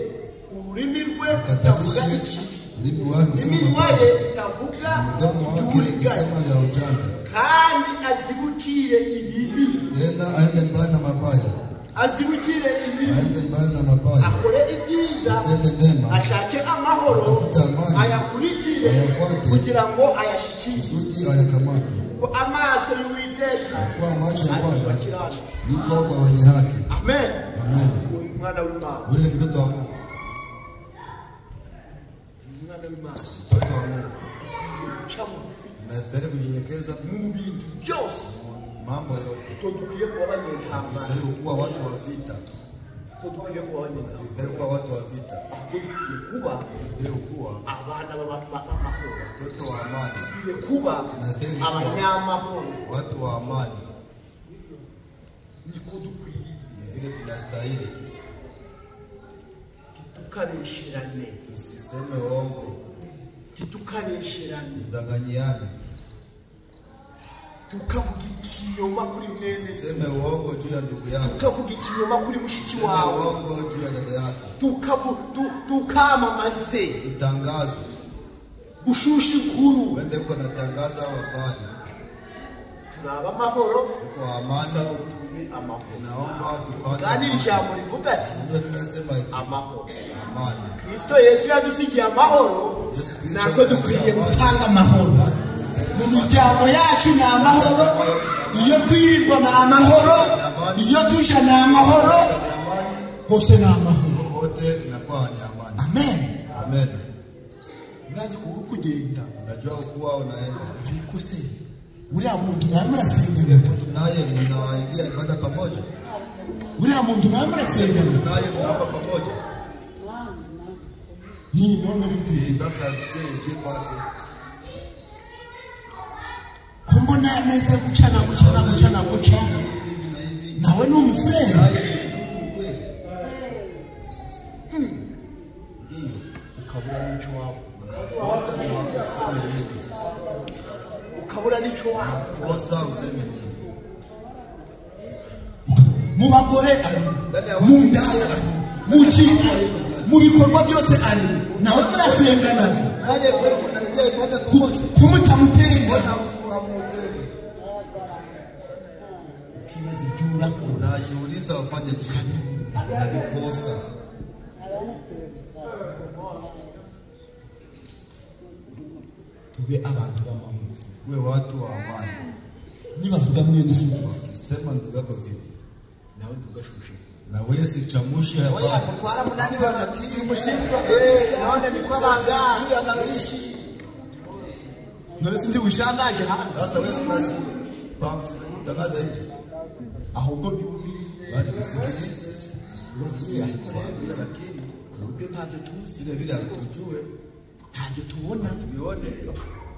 Speaker 2: ururimi rwe
Speaker 1: akatarishe
Speaker 2: itavuga iki,
Speaker 1: ulimi wake kusema
Speaker 2: iminwa
Speaker 1: mabaya,
Speaker 2: ye itavuga
Speaker 1: mdomo wake kusema ya ujanja,
Speaker 2: kandi azibukire ibibi,
Speaker 1: tena aende mbali na mabaya,
Speaker 2: azibukire ibibi,
Speaker 1: aende mbali na mabaya,
Speaker 2: akore ibyiza,
Speaker 1: atende mema,
Speaker 2: ashake amahoro,
Speaker 1: atafute amani,
Speaker 2: ayakurikire,
Speaker 1: ayafuate,
Speaker 2: kugira ngo ayashikire.
Speaker 1: kusudi ayakamate.
Speaker 2: Ko amaso y'Uwiteka
Speaker 1: Kwa macho ya Bwana
Speaker 2: abakiranutsi.
Speaker 1: yuko kwa wenye haki.
Speaker 2: Amen.
Speaker 1: Amen.
Speaker 2: Umwana w'Imana,
Speaker 1: Ule ni mtoto wa Mungu,
Speaker 2: umwana w'Imana,
Speaker 1: mtoto wa Mungu.
Speaker 2: tukwiriye guca bugufi
Speaker 1: Tunastahili kunyenyekeza
Speaker 2: mu bintu byose.
Speaker 1: mambo yote.
Speaker 2: Dukwiye kuba abanyentambara,
Speaker 1: Tunastahili kuwa watu wa vita.
Speaker 2: dukwiye kuba abanyentambara,
Speaker 1: Tunastahili kuwa watu wa vita.
Speaker 2: ahubwo dukwiye kuba
Speaker 1: Tunastahili kuwa
Speaker 2: abana b'amahoro,
Speaker 1: watoto wa amani,
Speaker 2: dukwiye kuba abanyamahoro.
Speaker 1: watu wa amani.
Speaker 2: Niko dukwiriye,
Speaker 1: Ni vile tunastahili
Speaker 2: tutukabesherane,
Speaker 1: tusiseme uongo,
Speaker 2: tutukabesherane,
Speaker 1: tudanganyiane,
Speaker 2: tukavuga ikinyoma kuri mwene,
Speaker 1: tusiseme uongo juu ya ndugu yako,
Speaker 2: tukavuga ikinyoma kuri mushiki
Speaker 1: tusiseme
Speaker 2: wawe,
Speaker 1: uongo juu ya dada yako,
Speaker 2: tukamamaze,
Speaker 1: tutangaze
Speaker 2: gushusha inkuru.
Speaker 1: wende uko natangaza habari.
Speaker 2: Turaba amahoro,
Speaker 1: Tuko amani,
Speaker 2: saba tubime amahoro.
Speaker 1: naomba tupate
Speaker 2: Kandi ijambo rivuga ati
Speaker 1: ndio tunasema eti
Speaker 2: amahoro.
Speaker 1: amani.
Speaker 2: Kristo Yesu yadusigiye amahoro,
Speaker 1: Yesu Kristo
Speaker 2: nako dukwiriye
Speaker 1: amani.
Speaker 2: gutanga amahoro.
Speaker 1: Basi tunastahili
Speaker 2: Mu miryango yacu ni amahoro, iyo twirirwa ni amahoro, iyo tuja ni amahoro,
Speaker 1: ni amani,
Speaker 2: hose ni amahoro.
Speaker 1: wote inakuwa ni amani.
Speaker 2: Amen.
Speaker 1: Amen.
Speaker 2: Urazi ko uri kugenda,
Speaker 1: Unajua kuwa unaenda
Speaker 2: ariko se uriya muntu nawe murasengana,
Speaker 1: naye mnaingia ibada pamoja,
Speaker 2: uriya muntu nawe murasengana,
Speaker 1: naye mnaomba pamoja.
Speaker 2: ni none bite
Speaker 1: Sasa je kwako
Speaker 2: ko mbona ameze guca
Speaker 1: hivi na hivi,
Speaker 2: nawe ni umufurere,
Speaker 1: naye ndio kweli, ndio
Speaker 2: ukabura n'icyo waba,
Speaker 1: kosa na useme nini,
Speaker 2: ukabura n'icyo waba.
Speaker 1: kosa useme nini.
Speaker 2: Mu bagore ari, mu ndaya ari, mu ki ari, mu bikorwa byose ari, nawe murasengana,
Speaker 1: Naye kweli mnaingia ibada pamoja,
Speaker 2: kumutamutenga,
Speaker 1: hamutende.
Speaker 2: ukibaza ibyo urakora,
Speaker 1: Unajiuliza ufanye nini na vikosa.
Speaker 2: tube abantu b'amahoro.
Speaker 1: Tuwe watu wa amani.
Speaker 2: Nibavuga mwene se,
Speaker 1: Sema ndugu yako vile,
Speaker 3: nawe tugashushe
Speaker 1: na wewe sichamushi hapa
Speaker 3: oya kutwara munani hagati y'umushinga naone niko banga vira nabaishi none sindi wishandaje hanze
Speaker 1: sasa wewe sinaje pamsi tangaza nje
Speaker 3: ahubwo byumvirize
Speaker 1: bari kusikilize
Speaker 3: lakini kubyo ntabyo tuzi
Speaker 1: sile vile hatujue
Speaker 3: ntabyo tubona
Speaker 1: tubione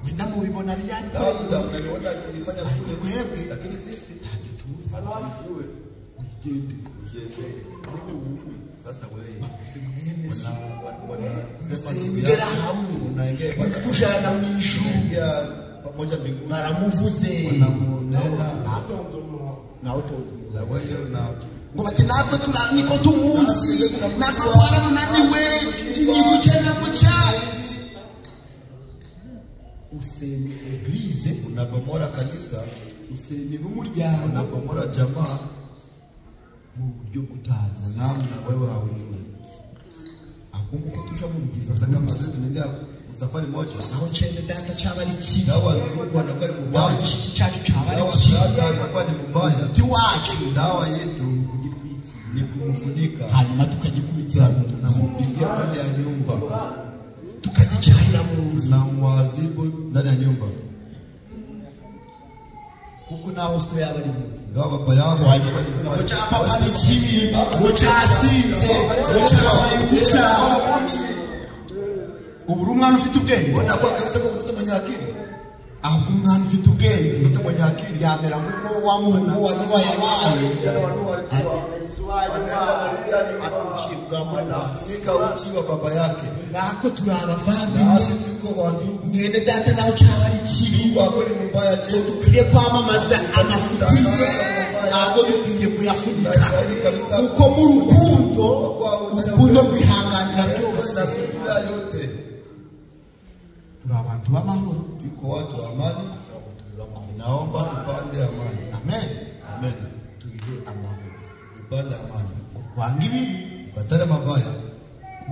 Speaker 3: wenda mubibona ryari
Speaker 1: ko mnabiona akifanya kweli lakini sisi
Speaker 3: ntabyo tuzi
Speaker 1: hatujue
Speaker 3: ugende
Speaker 1: sasa wewe
Speaker 3: sengera hamwe
Speaker 1: unaingia
Speaker 3: kujana mu ijuru
Speaker 1: pamoja mbinguni
Speaker 3: baramuvuze
Speaker 1: wanamunena
Speaker 3: nawe tonze
Speaker 1: na wewe na
Speaker 3: ngo bati ntabwo niko tumuzi ntabwo twaramunaniwe inyiguce na guca usenge eglise
Speaker 1: unabomora kanisa
Speaker 3: usenge n'umuryango
Speaker 1: unabomora jamaa
Speaker 3: mu buryo butazi
Speaker 1: namna wewe haujui
Speaker 3: ahubwo ko tuja mu bwiza
Speaker 1: sasa kama sisi tunaingia safari moja
Speaker 3: aho chene data cyaba ari kibi
Speaker 1: dawa ndugu anakuwa ni
Speaker 3: dawa
Speaker 1: mubaya
Speaker 3: gishiki cyacu cyaba ari
Speaker 1: dawa
Speaker 3: kibi
Speaker 1: anakuwa ni mubaya
Speaker 3: tiwacu
Speaker 1: dawa yetu ni kumfunika
Speaker 3: hanyuma tukagikubitira
Speaker 1: tunampigia ndani ya nyumba
Speaker 3: tukagicahira mu nzu
Speaker 1: tunamwazibu ndani ya nyumba
Speaker 3: kuko naho siko yaba ari mubi
Speaker 1: ngaho baba yako
Speaker 3: ngo cha papa ni kibi ngo chasinze ngo chabaye gusa ubu umwana ufite ubwenge
Speaker 1: mbona kwa kabisa ko mtoto mwenye akili
Speaker 3: ahubwo umwana ufite ubwenge
Speaker 1: mtoto mwenye akili
Speaker 3: yamera kuko wa Mungu waniwa yabaye
Speaker 1: jana wanu anaenda narudia nyumba anafunika uchi wa baba yake
Speaker 3: nako turabavandi
Speaker 1: nasi tuko wa ndugu
Speaker 3: mwene data naho cyaba ari kibi
Speaker 1: wako ni mubaya je
Speaker 3: dukwiriye kwamamaza amafitiye ntabwo dukwiriye kuyafunika kuko mu rukundo rwihanganira byose
Speaker 1: yote
Speaker 3: turi abantu b'amahoro
Speaker 1: tuko watu wa amani naomba tupande amani
Speaker 3: amen
Speaker 1: amen
Speaker 3: tubihe amahoro
Speaker 1: tupande amani
Speaker 3: kurwanga ibibi
Speaker 1: tukatare mabaya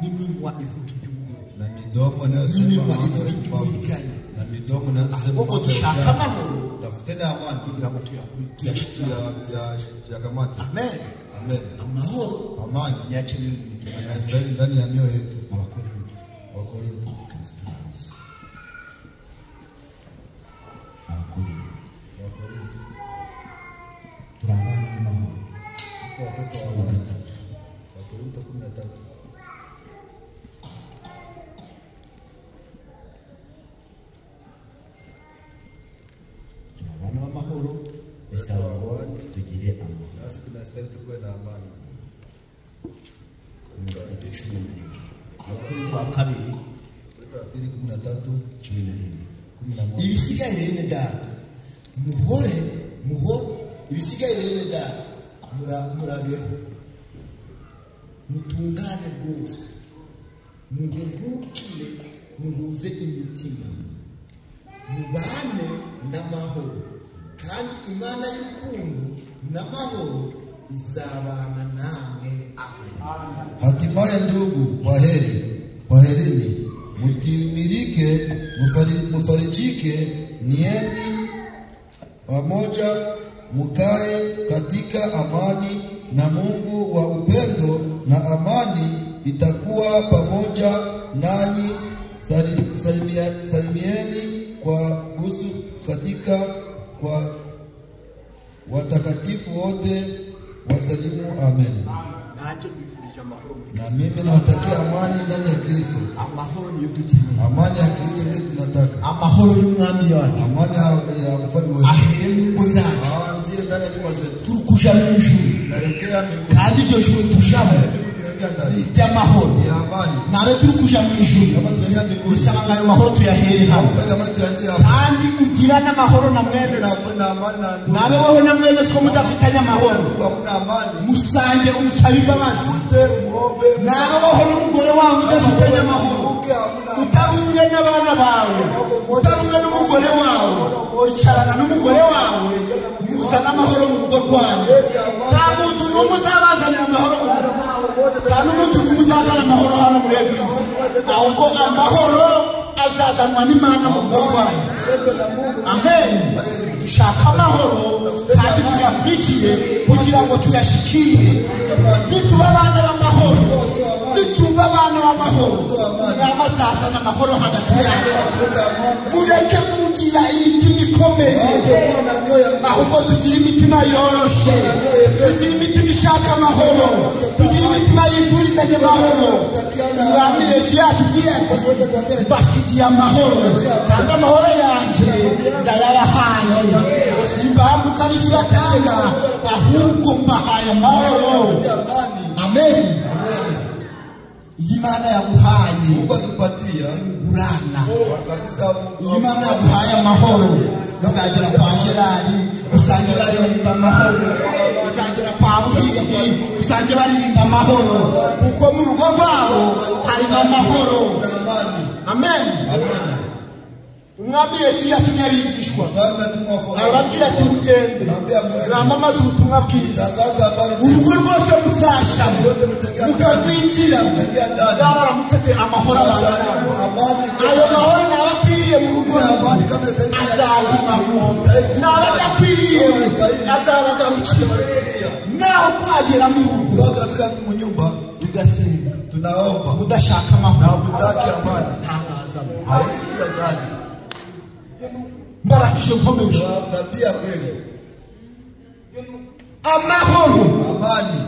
Speaker 3: n'iminwa ivuga iby'ubugome
Speaker 1: na midomo inayosema
Speaker 3: n'iminwa ivuga iby'uburiganya
Speaker 1: na midomo inayosema
Speaker 3: ahubwo dushaka amahoro
Speaker 1: tafuteni amani
Speaker 3: kugira ngo
Speaker 1: tuyakamate
Speaker 3: amen
Speaker 1: amen
Speaker 3: amahoro
Speaker 1: amani
Speaker 3: yakeneye mu mitima yacu
Speaker 1: yanastahili ndani ya mioyo yetu
Speaker 3: Wakorintho turi abana b'amahoro
Speaker 1: kwa watoto wa Wakorintho 13
Speaker 3: turi abana b'amahoro bisaba ngo tugire amahoro
Speaker 1: nasi tunastahili tuwe na amani.
Speaker 3: Abakorintho ba kabiri 13:11 ibisigaye bene data muhore ibisigaye bene data murabeho mutungane rwose muhungukire muhuze imitima mubane n'amahoro kandi Imana y'urukundo n'amahoro izabana namwe amen.
Speaker 1: Hatimaye ndugu, kwaherini, mutimirike, mufarijike, nieni pamoja, mukae katika amani, na Mungu wa upendo na amani itakuwa pamoja nanyi. Salimieni kwa busu katika kwa watakatifu wote wasalimu amen. Na mimi nawatakia amani ndani ya Kristo.
Speaker 3: Amahoro niyo dukeneye.
Speaker 1: Amani ya Kristo ndiyo tunataka.
Speaker 3: Amahoro y'umwami wacu.
Speaker 1: Amani ya mfalme wetu.
Speaker 3: Ahere mu ngo zacu.
Speaker 1: Anzie ndani ya nyumba zetu.
Speaker 3: Turukuja mu ijuru.
Speaker 1: Narekea mbinguni.
Speaker 3: Kandi iryo juru tujamo ry'amahoro.
Speaker 1: Ya amani.
Speaker 3: Nabe turukuja mu ijuru.
Speaker 1: Kama tunaingia mbinguni.
Speaker 3: Bisaba ngayo mahoro tuyahere hamwe. Kandi ugira n'amahoro na mwene.
Speaker 1: Na amani na ndugu.
Speaker 3: Nabe wowe na mwene siko mudafitanya amahoro.
Speaker 1: Hamuna amani.
Speaker 3: Musange umusabe imbabazi.
Speaker 1: Muombe.
Speaker 3: Nabe wowe n'umugore wawe mudafitanya amahoro. Utarumwe n'abana bawe. Utarumwe n'umugore wawe. Icarana n'umugore wawe. Muzana amahoro mu rugo rwanyu. Nta muntu n'umwe uzabazanira amahoro mu rugo. Nta n'umuntu n'umwe uzazana amahoro hano muri Eglise. Ahubwo amahoro azazanwa n'Imana mu rugo rwanyu. Amen. Dushaka amahoro kandi tuyakurikire. dukwiriye kugira ngo tuyashikire. Nituba abana b'amahoro, nituba abana b'amahoro, Umwami azazana amahoro hagati yacu. Mureke kugira imitima ikomeye, ahubwo tugira imitima yoroshe, tugira imitima ishaka amahoro, tugira imitima yifurizanya amahoro. Umwami Yesu yatubwiye ati mbasigiye amahoro, kandi amahoro yanjye ndayarahaye. Impamvu kabisi batanga, ahubwo mbahaye amahoro. Amen. Imana yaguhaye
Speaker 1: ubadupatia
Speaker 3: gurana
Speaker 1: kabisa.
Speaker 3: Imana yaguhaye amahoro. Uzagera kwa Gerard, usange baririmba amahoro. Uzagera kwa Buhigi, usange baririmba amahoro, kuko mu rugo rwabo harimo amahoro. Amen. Umwami Yesu yatumye abigishwa arababwira ati mugende mwamamaze ubutumwa bwiza, urugo rwose musasha mukarwinjira, zabaramutse ati amahoro abana. Ayo mahoro nabakwiriye mu rugo azabibamo, nabadakwiriye azabagarukira. Naho kwagera mu rugo
Speaker 1: mu nyumba
Speaker 3: ugasenga,
Speaker 1: tunaomba
Speaker 3: udashaka amahoro,
Speaker 1: mutaki amani,
Speaker 3: ntazamo
Speaker 1: haizi kuwa ndani.
Speaker 3: Mbarakije nkomeje
Speaker 1: Nabia kweli
Speaker 3: amahoro,
Speaker 1: amani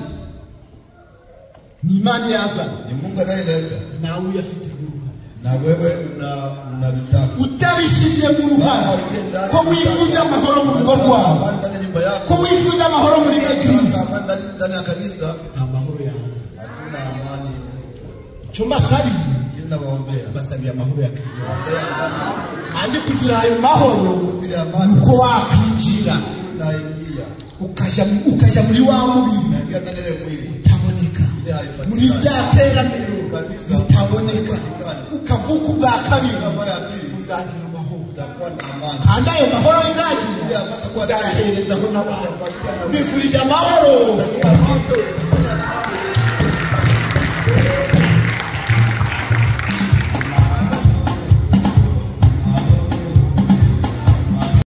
Speaker 3: ni Imana yazana,
Speaker 1: ni Mungu anayeleta,
Speaker 3: nawe uyafite uruhare.
Speaker 1: na wewe unavitaka.
Speaker 3: Utabishize mu ruhare ko wifuza amahoro mu rugo rwawe, ko wifuza amahoro muri eglise,
Speaker 1: ndani ya kanisa
Speaker 3: amahoro yaza,
Speaker 1: hakuna amani.
Speaker 3: Icyo mbasabiye,
Speaker 1: nabaombea
Speaker 3: mbasabiye amahoro ya Kristo, kandi kugira ayo mahoro nuko wakwinjira ukaja muri wa mubiri utaboneka, muri rya teraniro utaboneka, ukavuka ubwa kabiri, uzagira amahoro. Kandi ayo mahoro uzagira uzayaherezaho n'abandi. Mbifurije amahoro.